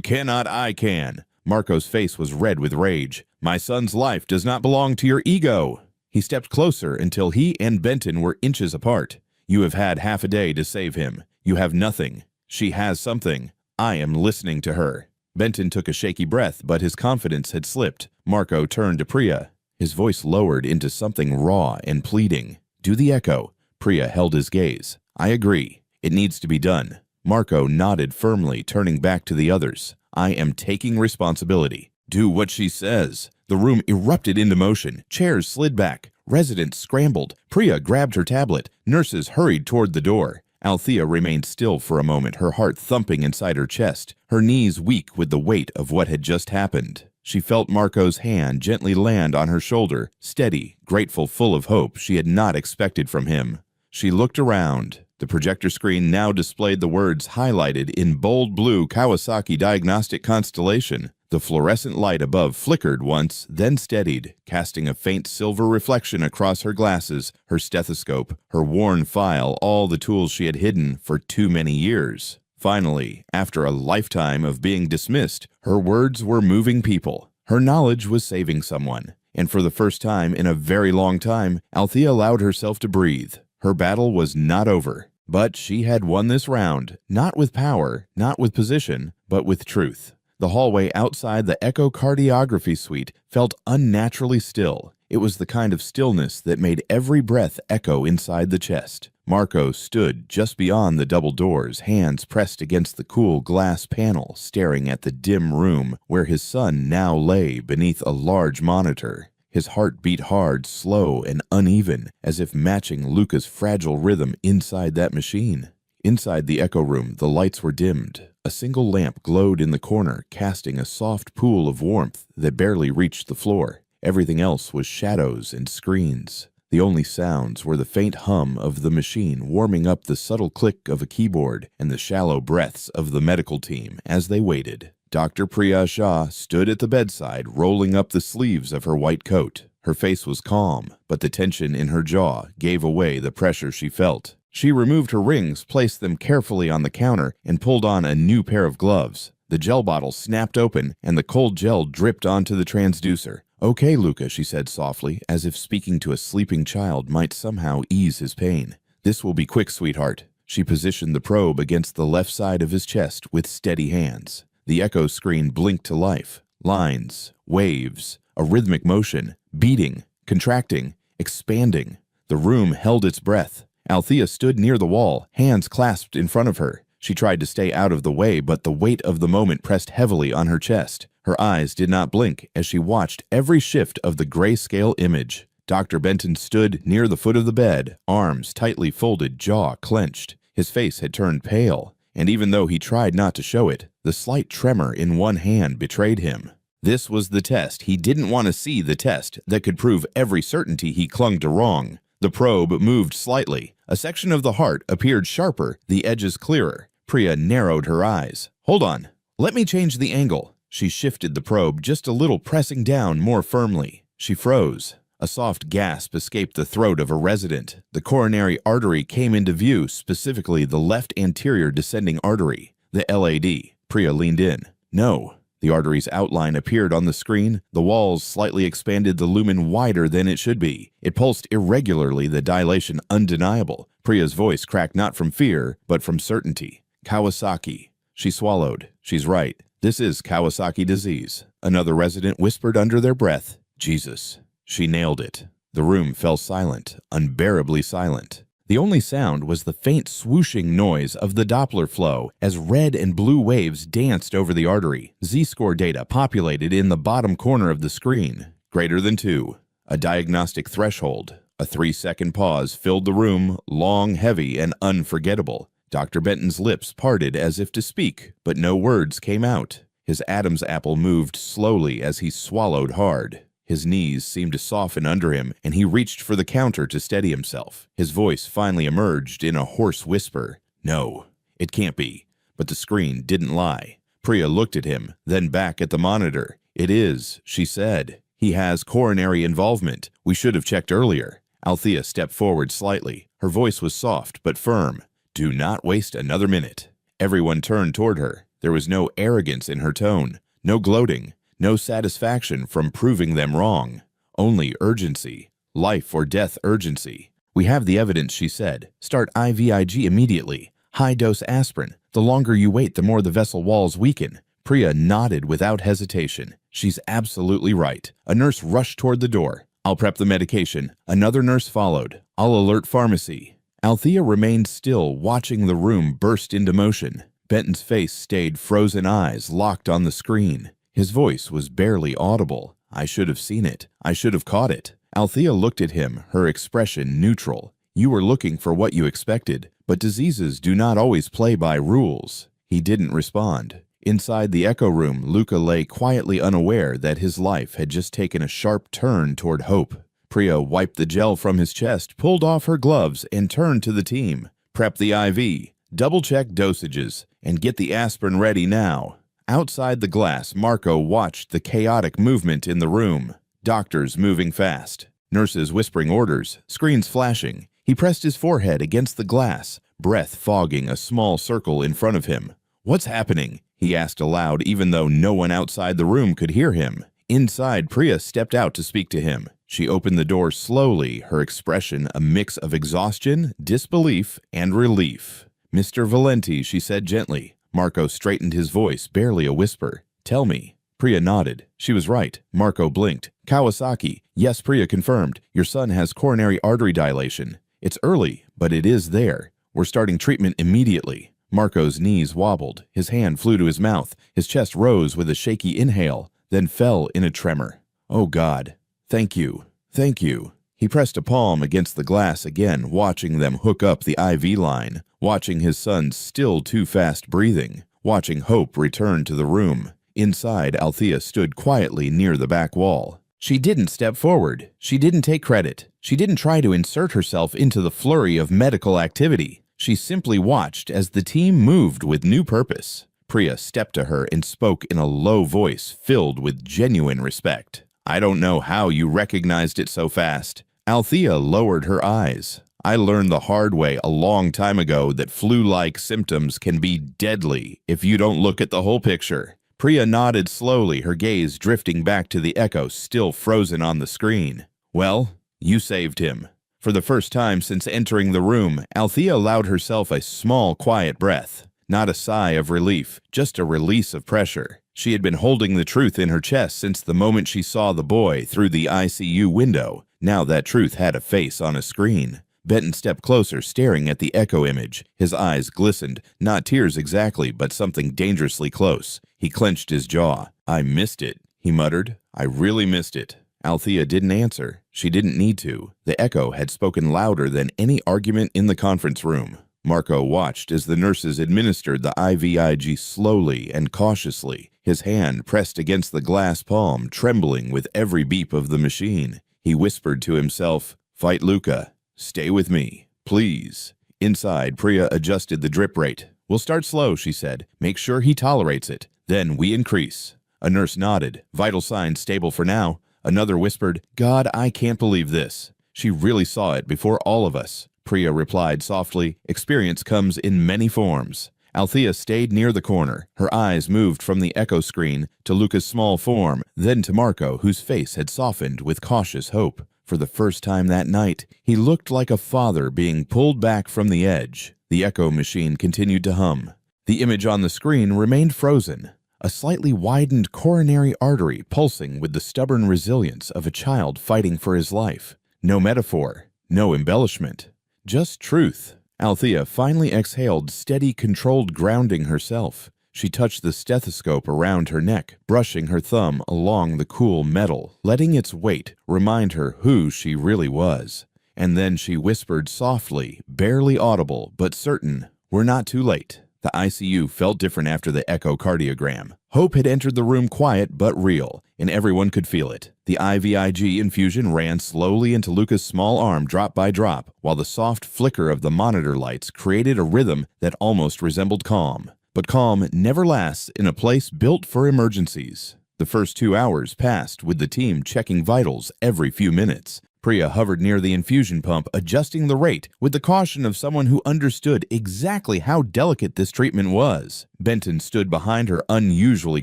cannot, I can." Marco's face was red with rage. "My son's life does not belong to your ego." He stepped closer until he and Benton were inches apart. "You have had half a day to save him. You have nothing. She has something. I am listening to her." Benton took a shaky breath, but his confidence had slipped. Marco turned to Priya. His voice lowered into something raw and pleading. "Do the echo." Priya held his gaze. "I agree. It needs to be done. Marco nodded firmly, turning back to the others. I am taking responsibility. Do what she says. The room erupted into motion. Chairs slid back. Residents scrambled. Priya grabbed her tablet. Nurses hurried toward the door. Althea remained still for a moment, her heart thumping inside her chest, her knees weak with the weight of what had just happened. She felt Marco's hand gently land on her shoulder, steady, grateful, full of hope she had not expected from him. She looked around. The projector screen now displayed the words highlighted in bold blue Kawasaki Diagnostic Constellation. The fluorescent light above flickered once, then steadied, casting a faint silver reflection across her glasses, her stethoscope, her worn file, all the tools she had hidden for too many years. Finally, after a lifetime of being dismissed, her words were moving people. Her knowledge was saving someone. And for the first time in a very long time, Althea allowed herself to breathe. Her battle was not over. But she had won this round, not with power, not with position, but with truth. The hallway outside the echocardiography suite felt unnaturally still. It was the kind of stillness that made every breath echo inside the chest. Marco stood just beyond the double doors, hands pressed against the cool glass panel, staring at the dim room where his son now lay beneath a large monitor. His heart beat hard, slow, and uneven, as if matching Luca's fragile rhythm inside that machine. Inside the echo room, the lights were dimmed. A single lamp glowed in the corner, casting a soft pool of warmth that barely reached the floor. Everything else was shadows and screens. The only sounds were the faint hum of the machine warming up, the subtle click of a keyboard, and the shallow breaths of the medical team as they waited. Dr. Priya Shah stood at the bedside, rolling up the sleeves of her white coat. Her face was calm, but the tension in her jaw gave away the pressure she felt. She removed her rings, placed them carefully on the counter, and pulled on a new pair of gloves. The gel bottle snapped open, and the cold gel dripped onto the transducer. "Okay, Luca," she said softly, as if speaking to a sleeping child might somehow ease his pain. "This will be quick, sweetheart." She positioned the probe against the left side of his chest with steady hands. The echo screen blinked to life. Lines, waves, a rhythmic motion, beating, contracting, expanding. The room held its breath. Althea stood near the wall, hands clasped in front of her. She tried to stay out of the way, but the weight of the moment pressed heavily on her chest. Her eyes did not blink as she watched every shift of the grayscale image. Dr. Benton stood near the foot of the bed, arms tightly folded, jaw clenched. His face had turned pale, and even though he tried not to show it, the slight tremor in one hand betrayed him. This was the test. He didn't want to see the test that could prove every certainty he clung to wrong. The probe moved slightly. A section of the heart appeared sharper, the edges clearer. Priya narrowed her eyes. "Hold on. Let me change the angle." She shifted the probe just a little, pressing down more firmly. She froze. A soft gasp escaped the throat of a resident. The coronary artery came into view, specifically the left anterior descending artery, the LAD. Priya leaned in. No. The artery's outline appeared on the screen. The walls slightly expanded, the lumen wider than it should be. It pulsed irregularly, the dilation undeniable. Priya's voice cracked not from fear, but from certainty. Kawasaki. She swallowed. She's right. This is Kawasaki disease. Another resident whispered under their breath. Jesus. She nailed it. The room fell silent, unbearably silent. The only sound was the faint swooshing noise of the Doppler flow as red and blue waves danced over the artery. Z-score data populated in the bottom corner of the screen. Greater than 2. A diagnostic threshold. A 3-second pause filled the room, long, heavy, and unforgettable. Dr. Benton's lips parted as if to speak, but no words came out. His Adam's apple moved slowly as he swallowed hard. His knees seemed to soften under him, and he reached for the counter to steady himself. His voice finally emerged in a hoarse whisper. No, it can't be. But the screen didn't lie. Priya looked at him, then back at the monitor. It is, she said. He has coronary involvement. We should have checked earlier. Althea stepped forward slightly. Her voice was soft but firm. Do not waste another minute. Everyone turned toward her. There was no arrogance in her tone, no gloating. No satisfaction from proving them wrong. Only urgency. Life or death urgency. We have the evidence, she said. Start IVIG immediately. High-dose aspirin. The longer you wait, the more the vessel walls weaken. Priya nodded without hesitation. She's absolutely right. A nurse rushed toward the door. I'll prep the medication. Another nurse followed. I'll alert pharmacy. Althea remained still, watching the room burst into motion. Benton's face stayed frozen, eyes locked on the screen. His voice was barely audible. "I should have seen it. I should have caught it." Althea looked at him, her expression neutral. "You were looking for what you expected, but diseases do not always play by rules." He didn't respond. Inside the echo room, Luca lay quietly unaware that his life had just taken a sharp turn toward hope. Priya wiped the gel from his chest, pulled off her gloves, and turned to the team. "Prep the IV, double-check dosages, and get the aspirin ready now." Outside the glass, Marco watched the chaotic movement in the room. Doctors moving fast, nurses whispering orders, screens flashing. He pressed his forehead against the glass, breath fogging a small circle in front of him. "What's happening?" he asked aloud, even though no one outside the room could hear him. Inside, Priya stepped out to speak to him. She opened the door slowly, her expression a mix of exhaustion, disbelief, and relief. "Mr. Valenti," she said gently. Marco straightened his voice, barely a whisper. "Tell me." Priya nodded. She was right. Marco blinked. "Kawasaki." "Yes," Priya confirmed. "Your son has coronary artery dilation. It's early, but it is there. We're starting treatment immediately." Marco's knees wobbled. His hand flew to his mouth. His chest rose with a shaky inhale, then fell in a tremor. "Oh God. Thank you. Thank you." He pressed a palm against the glass again, watching them hook up the IV line, watching his son's still too fast breathing, watching hope return to the room. Inside, Althea stood quietly near the back wall. She didn't step forward. She didn't take credit. She didn't try to insert herself into the flurry of medical activity. She simply watched as the team moved with new purpose. Priya stepped to her and spoke in a low voice filled with genuine respect. "I don't know how you recognized it so fast." Althea lowered her eyes. "I learned the hard way a long time ago that flu-like symptoms can be deadly if you don't look at the whole picture." Priya nodded slowly, her gaze drifting back to the echo still frozen on the screen. "Well, you saved him." For the first time since entering the room, Althea allowed herself a small, quiet breath. Not a sigh of relief, just a release of pressure. She had been holding the truth in her chest since the moment she saw the boy through the ICU window. Now that truth had a face on a screen. Benton stepped closer, staring at the echo image. His eyes glistened, not tears exactly, but something dangerously close. He clenched his jaw. "I missed it," he muttered. "I really missed it." Althea didn't answer. She didn't need to. The echo had spoken louder than any argument in the conference room. Marco watched as the nurses administered the IVIG slowly and cautiously, his hand pressed against the glass palm, trembling with every beep of the machine. He whispered to himself, "Fight Luca. Stay with me, please." Inside, Priya adjusted the drip rate. "We'll start slow," she said. "Make sure he tolerates it. Then we increase." A nurse nodded. "Vital signs stable for now." Another whispered, "God, I can't believe this. She really saw it before all of us." Priya replied softly, "Experience comes in many forms." Althea stayed near the corner. Her eyes moved from the echo screen to Luca's small form, then to Marco, whose face had softened with cautious hope. For the first time that night, he looked like a father being pulled back from the edge. The echo machine continued to hum. The image on the screen remained frozen, a slightly widened coronary artery pulsing with the stubborn resilience of a child fighting for his life. No metaphor, no embellishment, just truth. Althea finally exhaled, steady, controlled grounding herself. She touched the stethoscope around her neck, brushing her thumb along the cool metal, letting its weight remind her who she really was. And then she whispered softly, barely audible, but certain, "We're not too late." The ICU felt different after the echocardiogram. Hope had entered the room, quiet but real, and everyone could feel it. The IVIG infusion ran slowly into Luca's small arm, drop by drop, while the soft flicker of the monitor lights created a rhythm that almost resembled calm. But calm never lasts in a place built for emergencies. The first 2 hours passed with the team checking vitals every few minutes. Priya hovered near the infusion pump, adjusting the rate with the caution of someone who understood exactly how delicate this treatment was. Benton stood behind her, unusually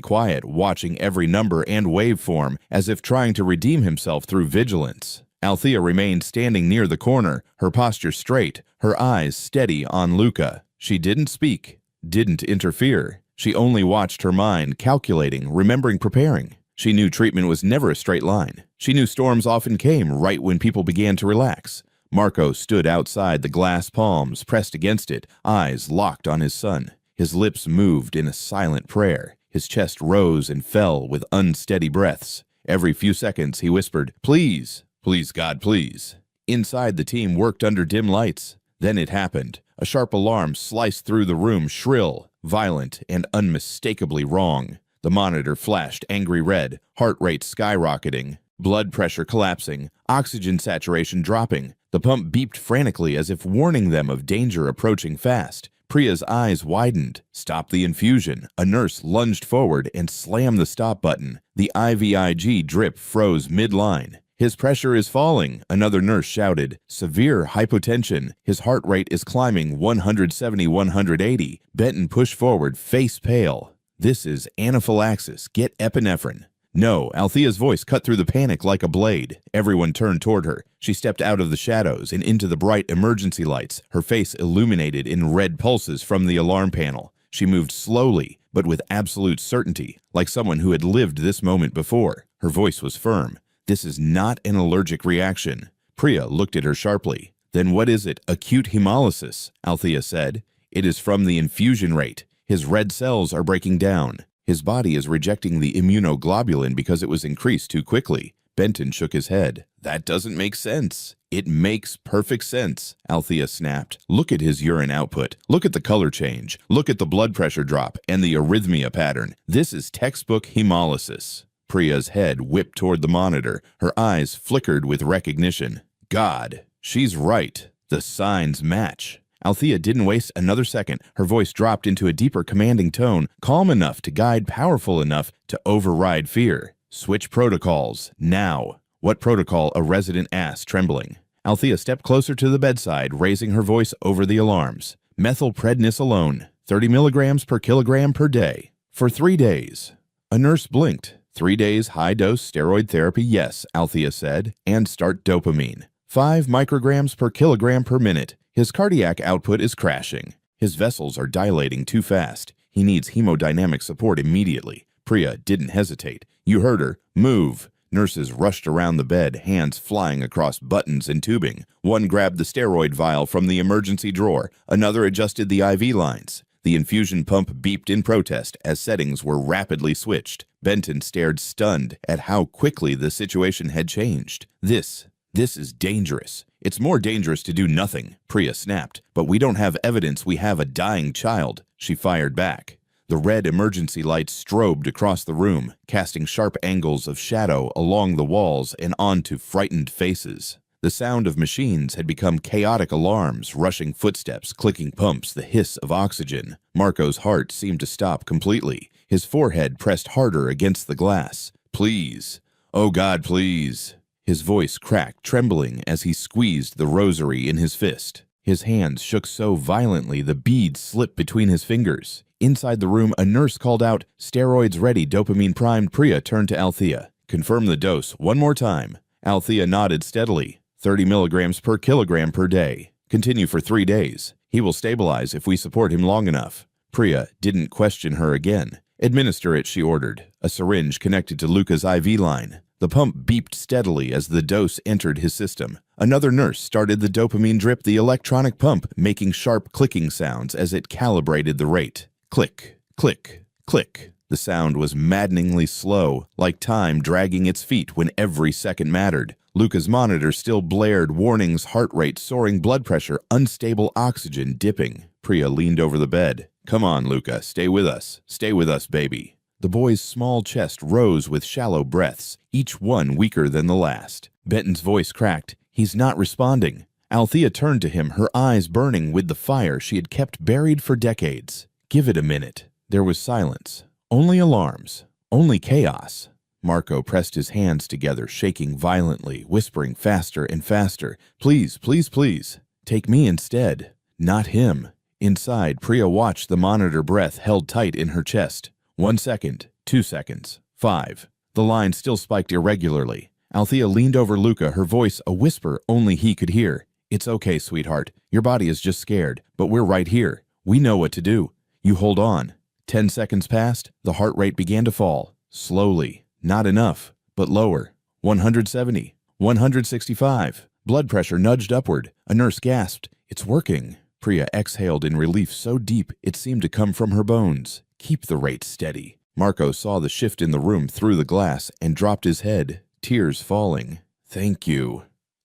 quiet, watching every number and waveform as if trying to redeem himself through vigilance. Althea remained standing near the corner, her posture straight, her eyes steady on Luca. She didn't speak, didn't interfere. She only watched her mind, calculating, remembering, preparing. She knew treatment was never a straight line. She knew storms often came right when people began to relax. Marco stood outside the glass palms pressed against it, eyes locked on his son. His lips moved in a silent prayer. His chest rose and fell with unsteady breaths. Every few seconds he whispered, "Please, please God, please." Inside the team worked under dim lights. Then it happened. A sharp alarm sliced through the room, shrill, violent, and unmistakably wrong. The monitor flashed angry red, heart rate skyrocketing, blood pressure collapsing, oxygen saturation dropping. The pump beeped frantically as if warning them of danger approaching fast. Priya's eyes widened. "Stop the infusion." A nurse lunged forward and slammed the stop button. The IVIG drip froze mid-line. "His pressure is falling," another nurse shouted. "Severe hypotension. His heart rate is climbing 170, 180. Benton pushed forward, face pale. "This is anaphylaxis. Get epinephrine." "No," Althea's voice cut through the panic like a blade. Everyone turned toward her. She stepped out of the shadows and into the bright emergency lights, her face illuminated in red pulses from the alarm panel. She moved slowly, but with absolute certainty, like someone who had lived this moment before. Her voice was firm. "This is not an allergic reaction." Priya looked at her sharply. "Then what is it?" "Acute hemolysis," Althea said. "It is from the infusion rate. His red cells are breaking down. His body is rejecting the immunoglobulin because it was increased too quickly." Benton shook his head. "That doesn't make sense." "It makes perfect sense," Althea snapped. "Look at his urine output. Look at the color change. Look at the blood pressure drop and the arrhythmia pattern. This is textbook hemolysis." Priya's head whipped toward the monitor. Her eyes flickered with recognition. "God, she's right. The signs match." Althea didn't waste another second. Her voice dropped into a deeper, commanding tone, calm enough to guide, powerful enough to override fear. "Switch protocols, now." "What protocol?" a resident asked, trembling. Althea stepped closer to the bedside, raising her voice over the alarms. "Methylprednisolone, 30 milligrams per kilogram per day. For 3 days." A nurse blinked. 3 days high-dose steroid therapy, yes, Althea said, and start dopamine. 5 micrograms per kilogram per minute. His cardiac output is crashing. His vessels are dilating too fast. He needs hemodynamic support immediately. Priya didn't hesitate. "You heard her. Move." Nurses rushed around the bed, hands flying across buttons and tubing. One grabbed the steroid vial from the emergency drawer. Another adjusted the IV lines. The infusion pump beeped in protest as settings were rapidly switched. Benton stared stunned at how quickly the situation had changed. This is dangerous. "It's more dangerous to do nothing," Priya snapped. "But we don't have evidence we have a dying child," she fired back. The red emergency lights strobed across the room, casting sharp angles of shadow along the walls and onto frightened faces. The sound of machines had become chaotic alarms, rushing footsteps, clicking pumps, the hiss of oxygen. Marco's heart seemed to stop completely. His forehead pressed harder against the glass. "Please. Oh God, please." His voice cracked, trembling as he squeezed the rosary in his fist. His hands shook so violently the beads slipped between his fingers. Inside the room, a nurse called out, "Steroids ready, dopamine primed." Priya turned to Althea. "Confirm the dose one more time." Althea nodded steadily. 30 milligrams per kilogram per day. Continue for 3 days. He will stabilize if we support him long enough. Priya didn't question her again. "Administer it," she ordered. A syringe connected to Luca's IV line. The pump beeped steadily as the dose entered his system. Another nurse started the dopamine drip, the electronic pump making sharp clicking sounds as it calibrated the rate. Click, click, click. The sound was maddeningly slow, like time dragging its feet when every second mattered. Luca's monitor still blared warnings, heart rate soaring, blood pressure, unstable oxygen dipping. Priya leaned over the bed. "Come on, Luca, stay with us. Stay with us, baby." The boy's small chest rose with shallow breaths, each one weaker than the last. Benton's voice cracked. "He's not responding." Althea turned to him, her eyes burning with the fire she had kept buried for decades. "Give it a minute." There was silence. Only alarms. Only chaos. Marco pressed his hands together, shaking violently, whispering faster and faster. "Please, please, please. Take me instead. Not him." Inside, Priya watched the monitor, breath held tight in her chest. 1 second, 2 seconds, 5. The line still spiked irregularly. Althea leaned over Luca, her voice a whisper only he could hear. "It's okay, sweetheart. Your body is just scared, but we're right here. We know what to do. You hold on." 10 seconds passed. The heart rate began to fall. Slowly. Not enough, but lower. 170. 165. Blood pressure nudged upward. A nurse gasped. "It's working." Priya exhaled in relief so deep it seemed to come from her bones. "Keep the rate steady." Marco saw the shift in the room through the glass and dropped his head, tears falling. "Thank you.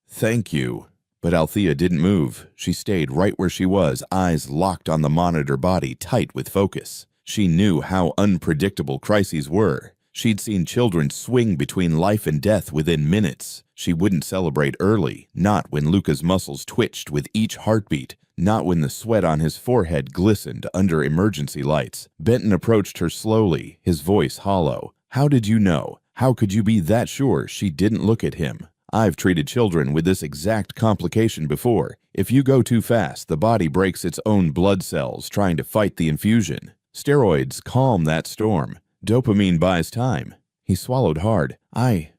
Thank you." But Althea didn't move. She stayed right where she was, eyes locked on the monitor body, tight with focus. She knew how unpredictable crises were. She'd seen children swing between life and death within minutes. She wouldn't celebrate early, not when Luca's muscles twitched with each heartbeat, not when the sweat on his forehead glistened under emergency lights. Benton approached her slowly, his voice hollow. "How did you know? How could you be that sure?" She didn't look at him. "I've treated children with this exact complication before. If you go too fast, the body breaks its own blood cells trying to fight the infusion. Steroids calm that storm. Dopamine buys time." He swallowed hard. I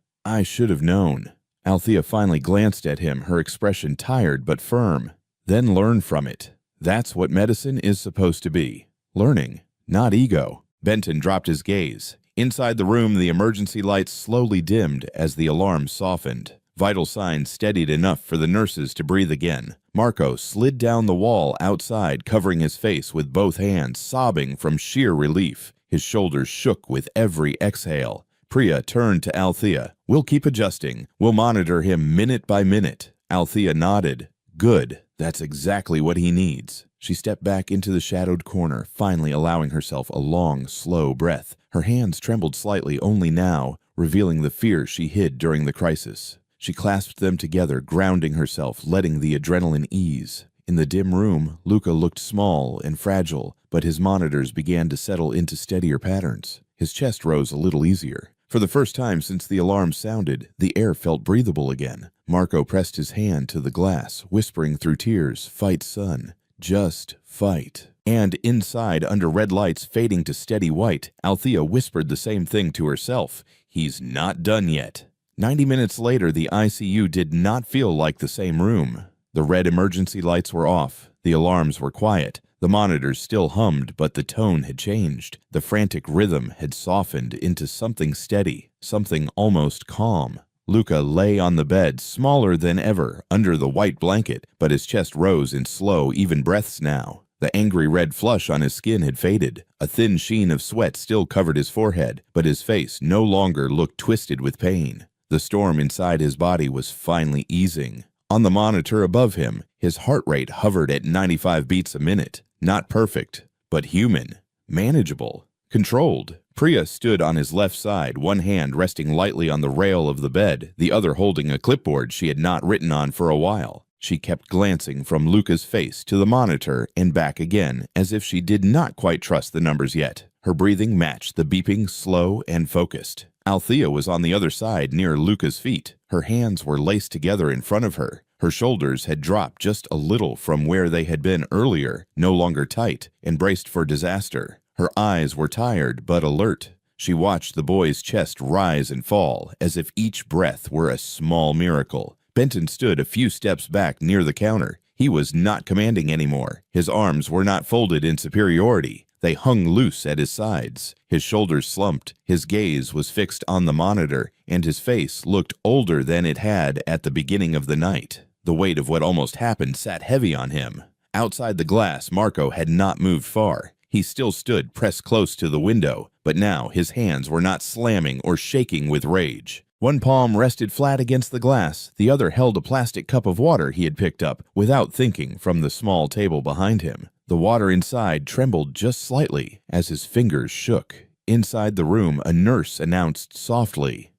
should have known." Althea finally glanced at him, her expression tired but firm. "Then learn from it. That's what medicine is supposed to be. Learning, not ego." Benton dropped his gaze. Inside the room, the emergency lights slowly dimmed as the alarm softened. Vital signs steadied enough for the nurses to breathe again. Marco slid down the wall outside, covering his face with both hands, sobbing from sheer relief. His shoulders shook with every exhale. Priya turned to Althea. "We'll keep adjusting. We'll monitor him minute by minute." Althea nodded. "Good. That's exactly what he needs." She stepped back into the shadowed corner, finally allowing herself a long, slow breath. Her hands trembled slightly only now, revealing the fear she hid during the crisis. She clasped them together, grounding herself, letting the adrenaline ease. In the dim room, Luca looked small and fragile, but his monitors began to settle into steadier patterns. His chest rose a little easier. For the first time since the alarm sounded, the air felt breathable again. Marco pressed his hand to the glass, whispering through tears, "Fight, son. Just fight." And inside, under red lights fading to steady white, Althea whispered the same thing to herself. "He's not done yet." 90 minutes later, the ICU did not feel like the same room. The red emergency lights were off. The alarms were quiet. The monitors still hummed, but the tone had changed. The frantic rhythm had softened into something steady, something almost calm. Luca lay on the bed, smaller than ever, under the white blanket, but his chest rose in slow, even breaths now. The angry red flush on his skin had faded. A thin sheen of sweat still covered his forehead, but his face no longer looked twisted with pain. The storm inside his body was finally easing. On the monitor above him, his heart rate hovered at 95 beats a minute. Not perfect, but human. Manageable. Controlled. Priya stood on his left side, one hand resting lightly on the rail of the bed, the other holding a clipboard she had not written on for a while. She kept glancing from Luca's face to the monitor and back again, as if she did not quite trust the numbers yet. Her breathing matched the beeping, slow and focused. Althea was on the other side near Luca's feet. Her hands were laced together in front of her. Her shoulders had dropped just a little from where they had been earlier, no longer tight, and braced for disaster. Her eyes were tired but alert. She watched the boy's chest rise and fall, as if each breath were a small miracle. Benton stood a few steps back near the counter. He was not commanding anymore. His arms were not folded in superiority. They hung loose at his sides. His shoulders slumped. His gaze was fixed on the monitor, and his face looked older than it had at the beginning of the night. The weight of what almost happened sat heavy on him. Outside the glass, Marco had not moved far. He still stood pressed close to the window, but now his hands were not slamming or shaking with rage. One palm rested flat against the glass, the other held a plastic cup of water he had picked up, without thinking, from the small table behind him. The water inside trembled just slightly as his fingers shook. Inside the room, a nurse announced softly,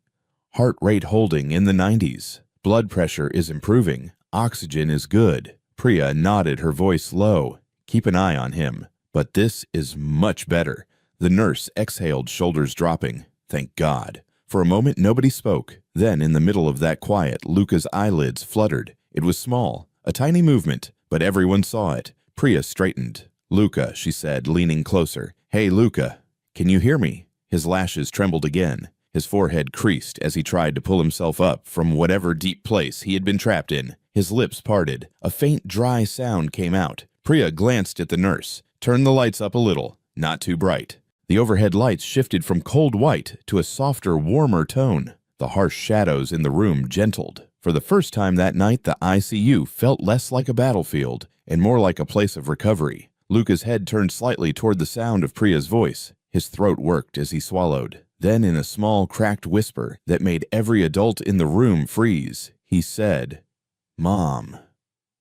"Heart rate holding in the 90s. Blood pressure is improving. Oxygen is good." Priya nodded, her voice low. "Keep an eye on him. But this is much better." The nurse exhaled, shoulders dropping. Thank God. For a moment, nobody spoke. Then, in the middle of that quiet, Luca's eyelids fluttered. It was small, a tiny movement, but everyone saw it. Priya straightened. "Luca," she said, leaning closer. "Hey, Luca, can you hear me?" His lashes trembled again. His forehead creased as he tried to pull himself up from whatever deep place he had been trapped in. His lips parted. A faint, dry sound came out. Priya glanced at the nurse. "Turn the lights up a little. Not too bright." The overhead lights shifted from cold white to a softer, warmer tone. The harsh shadows in the room gentled. For the first time that night, the ICU felt less like a battlefield and more like a place of recovery. Luca's head turned slightly toward the sound of Priya's voice. His throat worked as he swallowed. Then, in a small, cracked whisper that made every adult in the room freeze, he said, "Mom,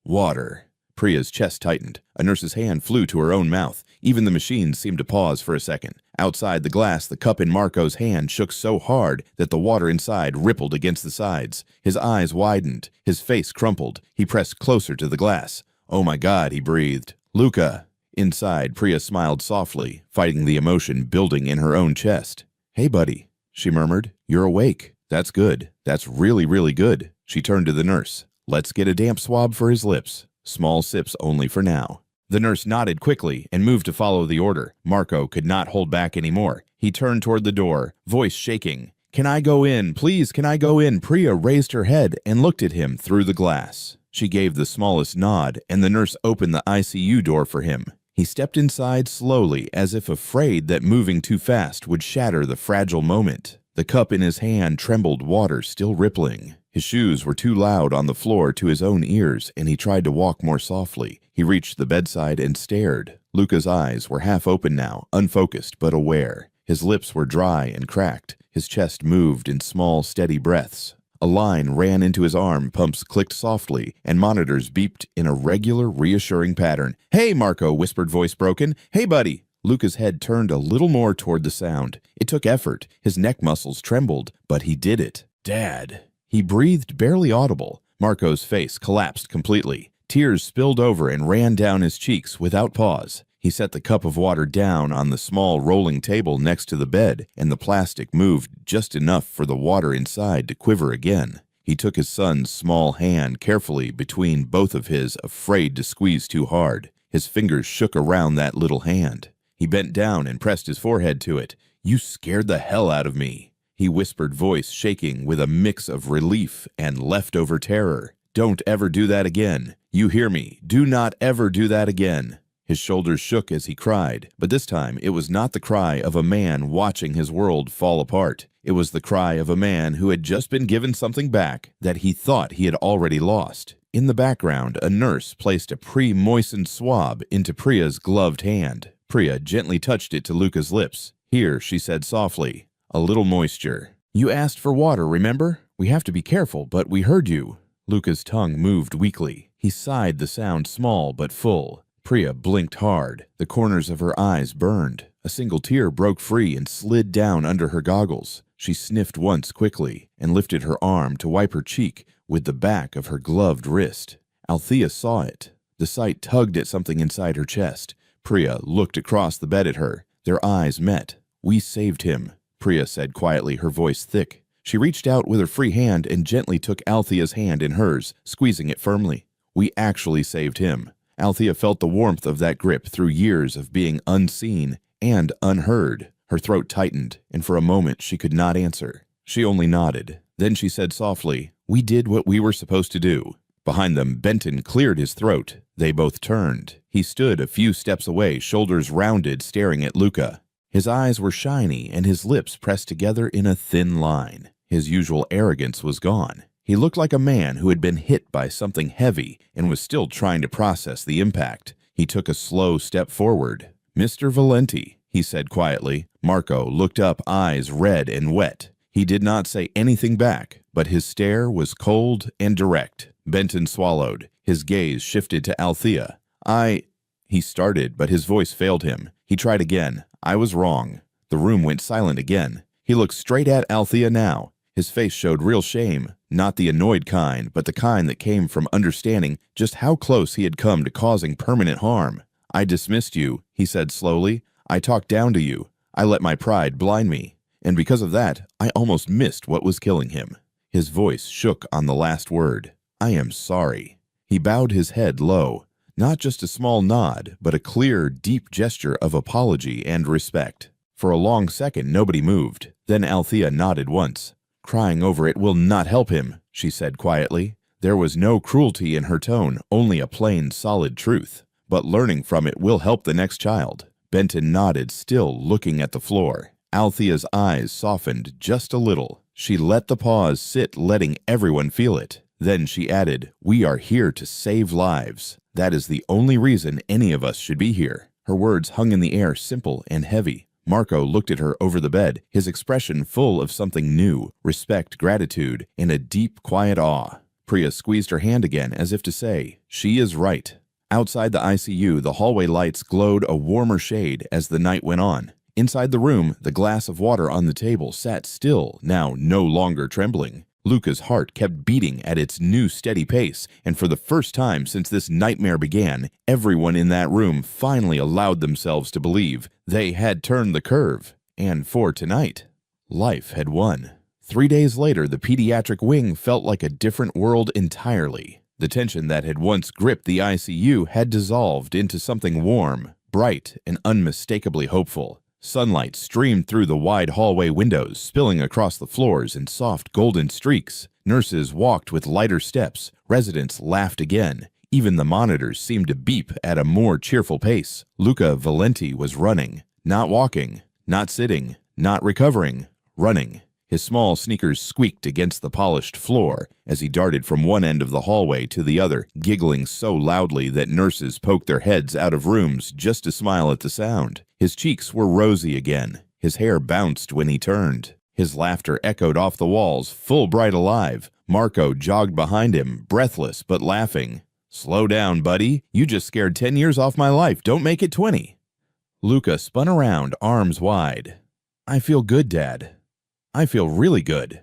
water." Priya's chest tightened. A nurse's hand flew to her own mouth. Even the machine seemed to pause for a second. Outside the glass, the cup in Marco's hand shook so hard that the water inside rippled against the sides. His eyes widened. His face crumpled. He pressed closer to the glass. "Oh my God," he breathed. "Luca." Inside, Priya smiled softly, fighting the emotion building in her own chest. "Hey, buddy," she murmured. "You're awake. That's good. That's really, really good." She turned to the nurse. "Let's get a damp swab for his lips. Small sips only for now." The nurse nodded quickly and moved to follow the order. Marco could not hold back anymore. He turned toward the door, voice shaking. "Can I go in? Please, can I go in?" Priya raised her head and looked at him through the glass. She gave the smallest nod, and the nurse opened the ICU door for him. He stepped inside slowly, as if afraid that moving too fast would shatter the fragile moment. The cup in his hand trembled, water still rippling. His shoes were too loud on the floor to his own ears, and he tried to walk more softly. He reached the bedside and stared. Luca's eyes were half open now, unfocused but aware. His lips were dry and cracked. His chest moved in small, steady breaths. A line ran into his arm, pumps clicked softly, and monitors beeped in a regular, reassuring pattern. "Hey, Marco," whispered voice broken. "Hey, buddy." Luca's head turned a little more toward the sound. It took effort. His neck muscles trembled, but he did it. "Dad." He breathed barely audible. Marco's face collapsed completely. Tears spilled over and ran down his cheeks without pause. He set the cup of water down on the small rolling table next to the bed, and the plastic moved just enough for the water inside to quiver again. He took his son's small hand carefully between both of his, afraid to squeeze too hard. His fingers shook around that little hand. He bent down and pressed his forehead to it. "You scared the hell out of me," he whispered, voice shaking with a mix of relief and leftover terror. "Don't ever do that again. You hear me? Do not ever do that again." His shoulders shook as he cried, but this time it was not the cry of a man watching his world fall apart. It was the cry of a man who had just been given something back that he thought he had already lost. In the background, a nurse placed a pre-moistened swab into Priya's gloved hand. Priya gently touched it to Luca's lips. "Here," she said softly, "a little moisture. You asked for water, remember? We have to be careful, but we heard you." Luca's tongue moved weakly. He sighed, the sound small but full. Priya blinked hard. The corners of her eyes burned. A single tear broke free and slid down under her goggles. She sniffed once quickly and lifted her arm to wipe her cheek with the back of her gloved wrist. Althea saw it. The sight tugged at something inside her chest. Priya looked across the bed at her. Their eyes met. "We saved him," Priya said quietly, her voice thick. She reached out with her free hand and gently took Althea's hand in hers, squeezing it firmly. "We actually saved him." Althea felt the warmth of that grip through years of being unseen and unheard. Her throat tightened, and for a moment she could not answer. She only nodded. Then she said softly, "We did what we were supposed to do." Behind them, Benton cleared his throat. They both turned. He stood a few steps away, shoulders rounded, staring at Luca. His eyes were shiny, and his lips pressed together in a thin line. His usual arrogance was gone. He looked like a man who had been hit by something heavy and was still trying to process the impact. He took a slow step forward. "Mr. Valenti," he said quietly. Marco looked up, eyes red and wet. He did not say anything back, but his stare was cold and direct. Benton swallowed. His gaze shifted to Althea. He started, but his voice failed him. He tried again. "I was wrong." The room went silent again. He looked straight at Althea now. His face showed real shame, not the annoyed kind, but the kind that came from understanding just how close he had come to causing permanent harm. "I dismissed you," he said slowly. "I talked down to you. I let my pride blind me. And because of that, I almost missed what was killing him." His voice shook on the last word. "I am sorry." He bowed his head low. Not just a small nod, but a clear, deep gesture of apology and respect. For a long second, nobody moved. Then Althea nodded once. "Crying over it will not help him," she said quietly. There was no cruelty in her tone, only a plain, solid truth. "But learning from it will help the next child." Benton nodded, still looking at the floor. Althea's eyes softened just a little. She let the pause sit, letting everyone feel it. Then she added, "We are here to save lives. That is the only reason any of us should be here." Her words hung in the air, simple and heavy. Marco looked at her over the bed, his expression full of something new, respect, gratitude, and a deep, quiet awe. Priya squeezed her hand again as if to say, "She is right." Outside the ICU, the hallway lights glowed a warmer shade as the night went on. Inside the room, the glass of water on the table sat still, now no longer trembling. Luca's heart kept beating at its new steady pace, and for the first time since this nightmare began, everyone in that room finally allowed themselves to believe they had turned the curve. And for tonight, life had won. 3 days later, the pediatric wing felt like a different world entirely. The tension that had once gripped the ICU had dissolved into something warm, bright, and unmistakably hopeful. Sunlight streamed through the wide hallway windows, spilling across the floors in soft golden streaks. Nurses walked with lighter steps. Residents laughed again. Even the monitors seemed to beep at a more cheerful pace. Luca Valenti was running. Not walking, not sitting, not recovering. Running. His small sneakers squeaked against the polished floor as he darted from one end of the hallway to the other, giggling so loudly that nurses poked their heads out of rooms just to smile at the sound. His cheeks were rosy again. His hair bounced when he turned. His laughter echoed off the walls, full bright alive. Marco jogged behind him, breathless but laughing. "Slow down, buddy. You just scared 10 years off my life. Don't make it 20. Luca spun around, arms wide. "I feel good, Dad. I feel really good."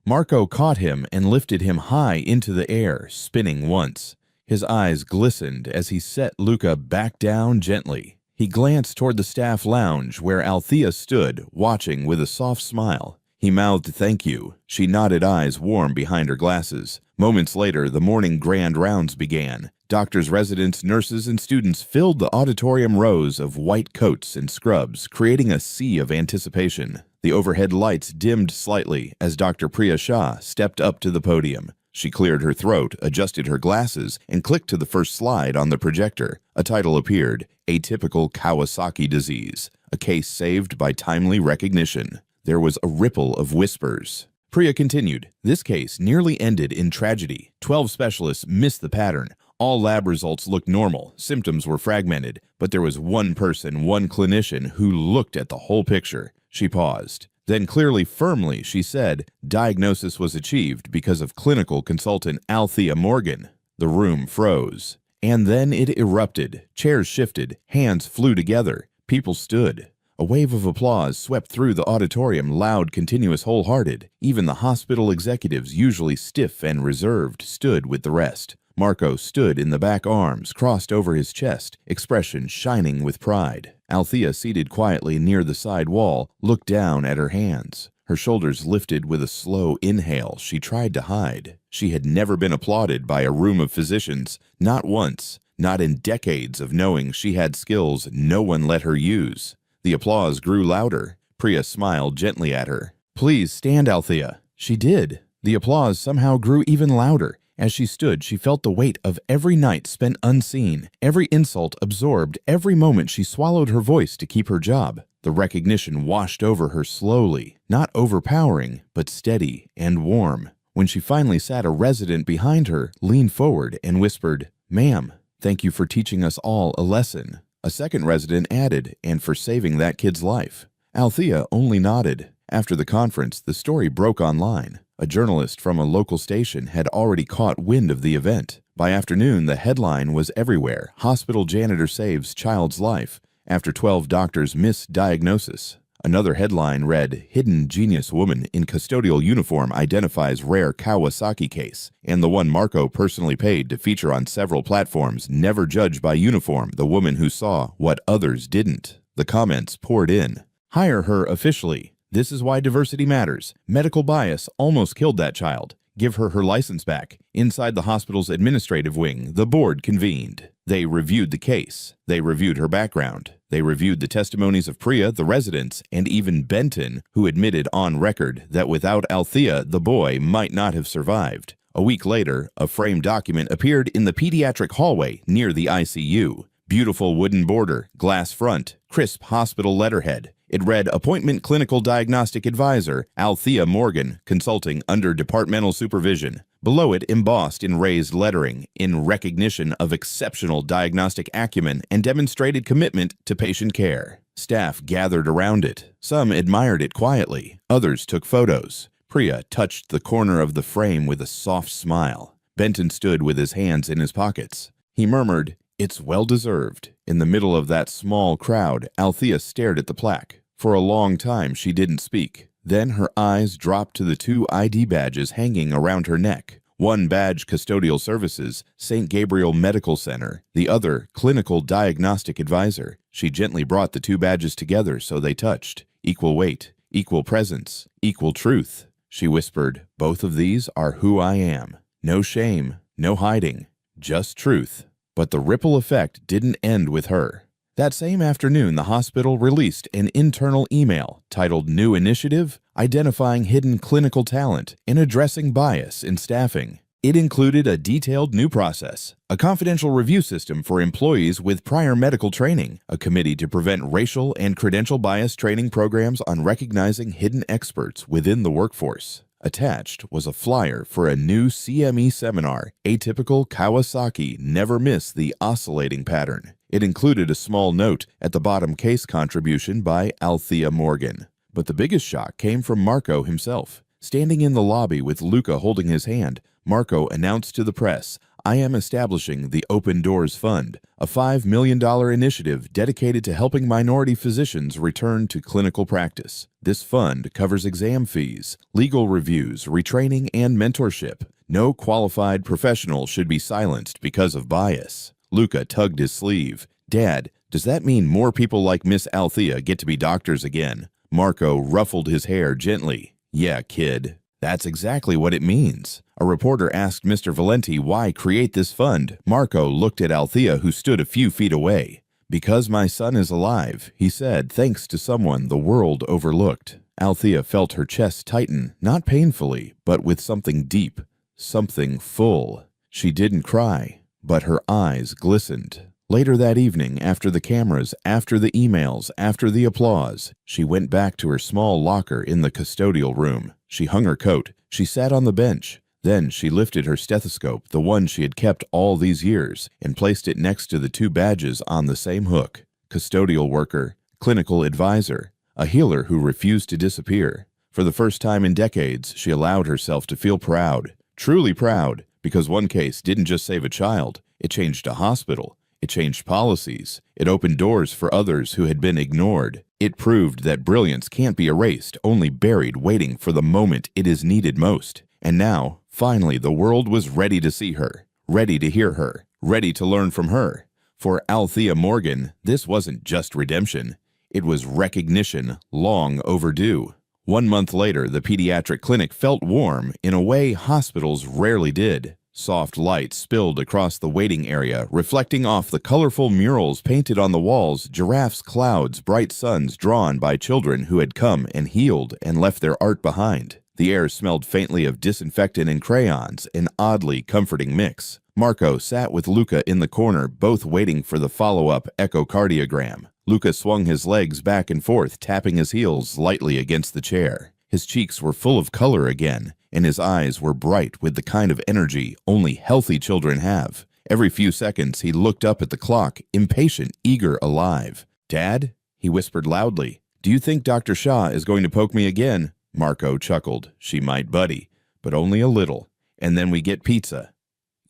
Marco caught him and lifted him high into the air, spinning once. His eyes glistened as he set Luca back down gently. He glanced toward the staff lounge where Althea stood, watching with a soft smile. He mouthed thank you. She nodded, eyes warm behind her glasses. Moments later, the morning grand rounds began. Doctors, residents, nurses, and students filled the auditorium rows of white coats and scrubs, creating a sea of anticipation. The overhead lights dimmed slightly as Dr. Priya Shah stepped up to the podium. She cleared her throat, adjusted her glasses, and clicked to the first slide on the projector. A title appeared, "Atypical Kawasaki Disease, a case saved by timely recognition." There was a ripple of whispers. Priya continued, "This case nearly ended in tragedy. 12 specialists missed the pattern. All lab results looked normal, symptoms were fragmented, but there was one person, one clinician, who looked at the whole picture." She paused. Then clearly, firmly, she said, "Diagnosis was achieved because of clinical consultant Althea Morgan." The room froze. And then it erupted. Chairs shifted. Hands flew together. People stood. A wave of applause swept through the auditorium, loud, continuous, wholehearted. Even the hospital executives, usually stiff and reserved, stood with the rest. Marco stood in the back, arms crossed over his chest, expression shining with pride. Althea, seated quietly near the side wall, looked down at her hands. Her shoulders lifted with a slow inhale she tried to hide. She had never been applauded by a room of physicians, not once, not in decades of knowing she had skills no one let her use. The applause grew louder. Priya smiled gently at her. "Please stand, Althea." She did. The applause somehow grew even louder. As she stood, she felt the weight of every night spent unseen, every insult absorbed, every moment she swallowed her voice to keep her job. The recognition washed over her slowly, not overpowering, but steady and warm. When she finally sat, a resident behind her leaned forward and whispered, "Ma'am, thank you for teaching us all a lesson." A second resident added, "And for saving that kid's life." Althea only nodded. After the conference, the story broke online. A journalist from a local station had already caught wind of the event. By afternoon, the headline was everywhere: "Hospital Janitor Saves Child's Life After 12 Doctors Miss Diagnosis." Another headline read, "Hidden Genius Woman in Custodial Uniform Identifies Rare Kawasaki Case." And the one Marco personally paid to feature on several platforms, "Never judge by uniform, the woman who saw what others didn't." The comments poured in. "Hire her officially. This is why diversity matters. Medical bias almost killed that child. Give her her license back." Inside the hospital's administrative wing, the board convened. They reviewed the case. They reviewed her background. They reviewed the testimonies of Priya, the residents, and even Benton, who admitted on record that without Althea, the boy might not have survived. A week later, a framed document appeared in the pediatric hallway near the ICU. Beautiful wooden border, glass front, crisp hospital letterhead. It read, "Appointment Clinical Diagnostic Advisor, Althea Morgan, consulting under departmental supervision." Below it, embossed in raised lettering, in recognition of exceptional diagnostic acumen and demonstrated commitment to patient care. Staff gathered around it. Some admired it quietly. Others took photos. Priya touched the corner of the frame with a soft smile. Benton stood with his hands in his pockets. He murmured, "It's well-deserved." In the middle of that small crowd, Althea stared at the plaque. For a long time she didn't speak. Then her eyes dropped to the two ID badges hanging around her neck. One badge Custodial Services, St. Gabriel Medical Center, the other Clinical Diagnostic Advisor. She gently brought the two badges together so they touched. Equal weight, equal presence, equal truth. She whispered, "Both of these are who I am. No shame, no hiding, just truth." But the ripple effect didn't end with her. That same afternoon, the hospital released an internal email titled New Initiative, Identifying Hidden Clinical Talent and Addressing Bias in Staffing. It included a detailed new process, a confidential review system for employees with prior medical training, a committee to prevent racial and credential bias training programs on recognizing hidden experts within the workforce. Attached was a flyer for a new CME seminar, Atypical Kawasaki Never Miss the Oscillating Pattern. It included a small note at the bottom, case contribution by Althea Morgan. But the biggest shock came from Marco himself. Standing in the lobby with Luca holding his hand, Marco announced to the press, "I am establishing the Open Doors Fund, a $5 million initiative dedicated to helping minority physicians return to clinical practice. This fund covers exam fees, legal reviews, retraining, and mentorship. No qualified professional should be silenced because of bias." Luca tugged his sleeve. "Dad, does that mean more people like Miss Althea get to be doctors again?" Marco ruffled his hair gently. "Yeah, kid. That's exactly what it means." A reporter asked Mr. Valenti why create this fund. Marco looked at Althea, who stood a few feet away. "Because my son is alive," he said, thanks to someone the world overlooked. Althea felt her chest tighten, not painfully, but with something deep, something full. She didn't cry, but her eyes glistened. Later that evening, after the cameras, after the emails, after the applause, she went back to her small locker in the custodial room. She hung her coat. She sat on the bench. Then she lifted her stethoscope, the one she had kept all these years, and placed it next to the two badges on the same hook. Custodial worker, clinical advisor, a healer who refused to disappear. For the first time in decades, she allowed herself to feel proud, truly proud, because one case didn't just save a child, it changed a hospital. It changed policies. It opened doors for others who had been ignored. It proved that brilliance can't be erased, only buried, waiting for the moment it is needed most. And now, finally, the world was ready to see her, ready to hear her, ready to learn from her. For Althea Morgan, this wasn't just redemption. It was recognition, long overdue. 1 month later, the pediatric clinic felt warm in a way hospitals rarely did. Soft light spilled across the waiting area, reflecting off the colorful murals painted on the walls, giraffes, clouds, bright suns drawn by children who had come and healed and left their art behind. The air smelled faintly of disinfectant and crayons, an oddly comforting mix. Marco sat with Luca in the corner, both waiting for the follow-up echocardiogram. Luca swung his legs back and forth, tapping his heels lightly against the chair. His cheeks were full of color again, and his eyes were bright with the kind of energy only healthy children have. Every few seconds he looked up at the clock, impatient, eager, alive. "Dad?" he whispered loudly. "Do you think Dr. Shah is going to poke me again?" Marco chuckled. "She might, buddy, but only a little. And then we get pizza."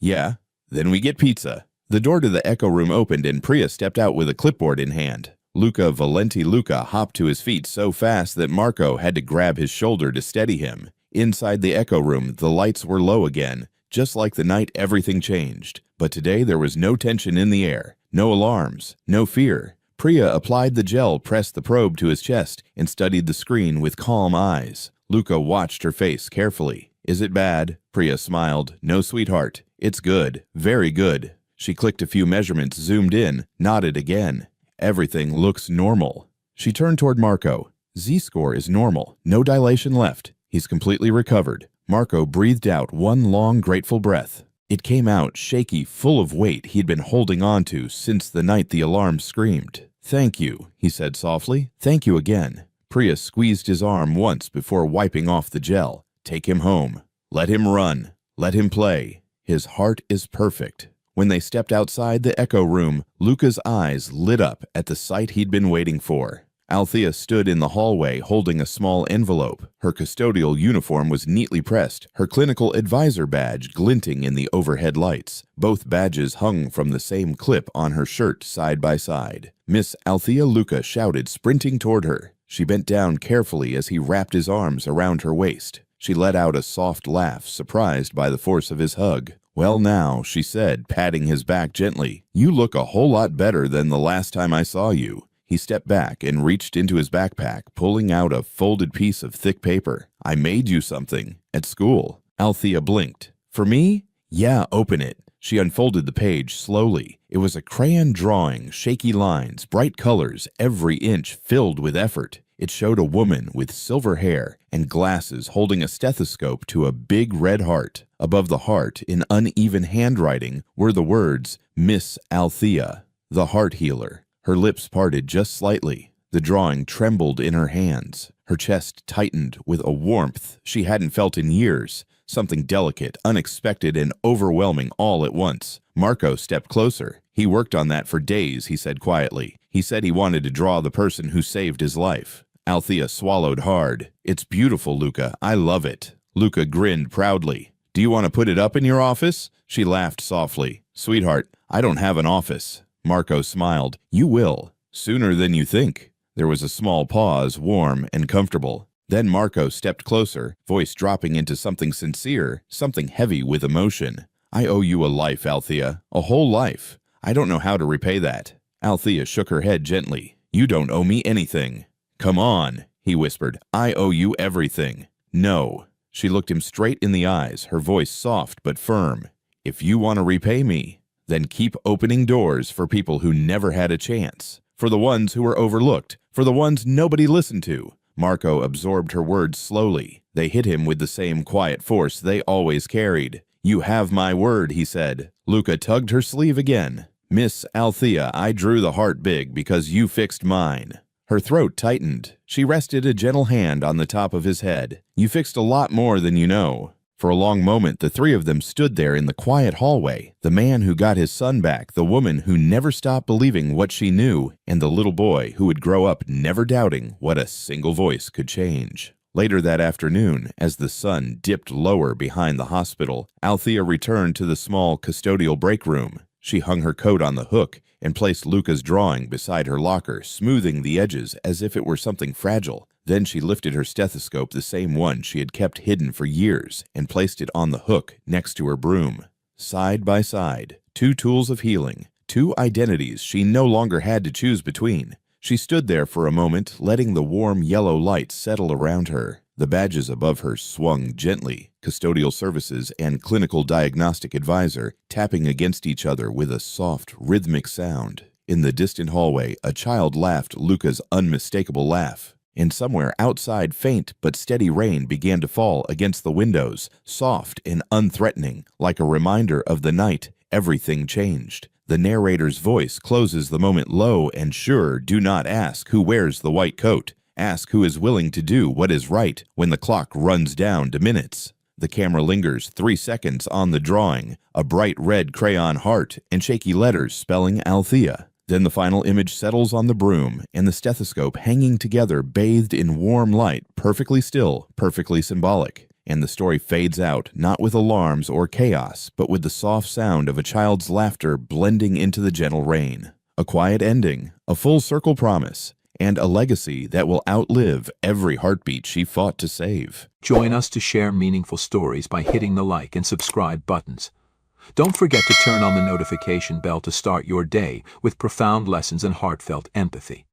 "Yeah, then we get pizza." The door to the echo room opened and Priya stepped out with a clipboard in hand. Luca hopped to his feet so fast that Marco had to grab his shoulder to steady him. Inside the echo room, the lights were low again. Just like the night everything changed. But today there was no tension in the air, no alarms, no fear. Priya applied the gel, pressed the probe to his chest, and studied the screen with calm eyes. Luca watched her face carefully. "Is it bad?" Priya smiled. "No, sweetheart. It's good. Very good." She clicked a few measurements, zoomed in, nodded again. "Everything looks normal." She turned toward Marco. "Z-score is normal. No dilation left. He's completely recovered." Marco breathed out one long, grateful breath. It came out shaky, full of weight he'd been holding on to since the night the alarm screamed. "Thank you," he said softly. "Thank you again." Priya squeezed his arm once before wiping off the gel. "Take him home. Let him run. Let him play. His heart is perfect. When they stepped outside the echo room, Luca's eyes lit up at the sight he'd been waiting for. Althea stood in the hallway holding a small envelope. Her custodial uniform was neatly pressed, her clinical advisor badge glinting in the overhead lights. Both badges hung from the same clip on her shirt side by side. Miss Althea Luca shouted, sprinting toward her. She bent down carefully as he wrapped his arms around her waist. She let out a soft laugh, surprised by the force of his hug. "Well now," she said, patting his back gently, "you look a whole lot better than the last time I saw you." He stepped back and reached into his backpack, pulling out a folded piece of thick paper. "I made you something. At school." Althea blinked. "For me?" "Yeah, open it." She unfolded the page slowly. It was a crayon drawing, shaky lines, bright colors, every inch filled with effort. It showed a woman with silver hair and glasses holding a stethoscope to a big red heart. Above the heart, in uneven handwriting, were the words, "Miss Althea, the heart healer." Her lips parted just slightly. The drawing trembled in her hands. Her chest tightened with a warmth she hadn't felt in years, something delicate, unexpected, and overwhelming all at once. Marco stepped closer. "He worked on that for days," he said quietly. "He said he wanted to draw the person who saved his life." Althea swallowed hard. "It's beautiful, Luca. I love it." Luca grinned proudly. "Do you want to put it up in your office?" She laughed softly. "Sweetheart, I don't have an office." Marco smiled. "You will. Sooner than you think." There was a small pause, warm and comfortable. Then Marco stepped closer, voice dropping into something sincere, something heavy with emotion. "I owe you a life, Althea. A whole life. I don't know how to repay that." Althea shook her head gently. "You don't owe me anything." "Come on," he whispered. "I owe you everything." "No." She looked him straight in the eyes, her voice soft but firm. "If you want to repay me, then keep opening doors for people who never had a chance. For the ones who were overlooked. For the ones nobody listened to." Marco absorbed her words slowly. They hit him with the same quiet force they always carried. "You have my word," he said. Luca tugged her sleeve again. "Miss Althea, I drew the heart big because you fixed mine." Her throat tightened. She rested a gentle hand on the top of his head. "You fixed a lot more than you know." For a long moment, the three of them stood there in the quiet hallway. The man who got his son back, the woman who never stopped believing what she knew, and the little boy who would grow up never doubting what a single voice could change. Later that afternoon, as the sun dipped lower behind the hospital, Althea returned to the small custodial break room. She hung her coat on the hook and placed Luca's drawing beside her locker, smoothing the edges as if it were something fragile. Then she lifted her stethoscope, the same one she had kept hidden for years, and placed it on the hook next to her broom. Side by side, two tools of healing, two identities she no longer had to choose between. She stood there for a moment, letting the warm yellow light settle around her. The badges above her swung gently, custodial services and clinical diagnostic advisor, tapping against each other with a soft, rhythmic sound. In the distant hallway, a child laughed Luca's unmistakable laugh. And somewhere outside, faint but steady rain began to fall against the windows, soft and unthreatening, like a reminder of the night everything changed. The narrator's voice closes the moment low and sure. "Do not ask who wears the white coat. Ask who is willing to do what is right when the clock runs down to minutes." The camera lingers 3 seconds on the drawing, a bright red crayon heart and shaky letters spelling Althea. Then the final image settles on the broom and the stethoscope hanging together, bathed in warm light, perfectly still, perfectly symbolic. And the story fades out, not with alarms or chaos, but with the soft sound of a child's laughter blending into the gentle rain. A quiet ending, a full circle promise, and a legacy that will outlive every heartbeat she fought to save. Join us to share meaningful stories by hitting the like and subscribe buttons. Don't forget to turn on the notification bell to start your day with profound lessons and heartfelt empathy.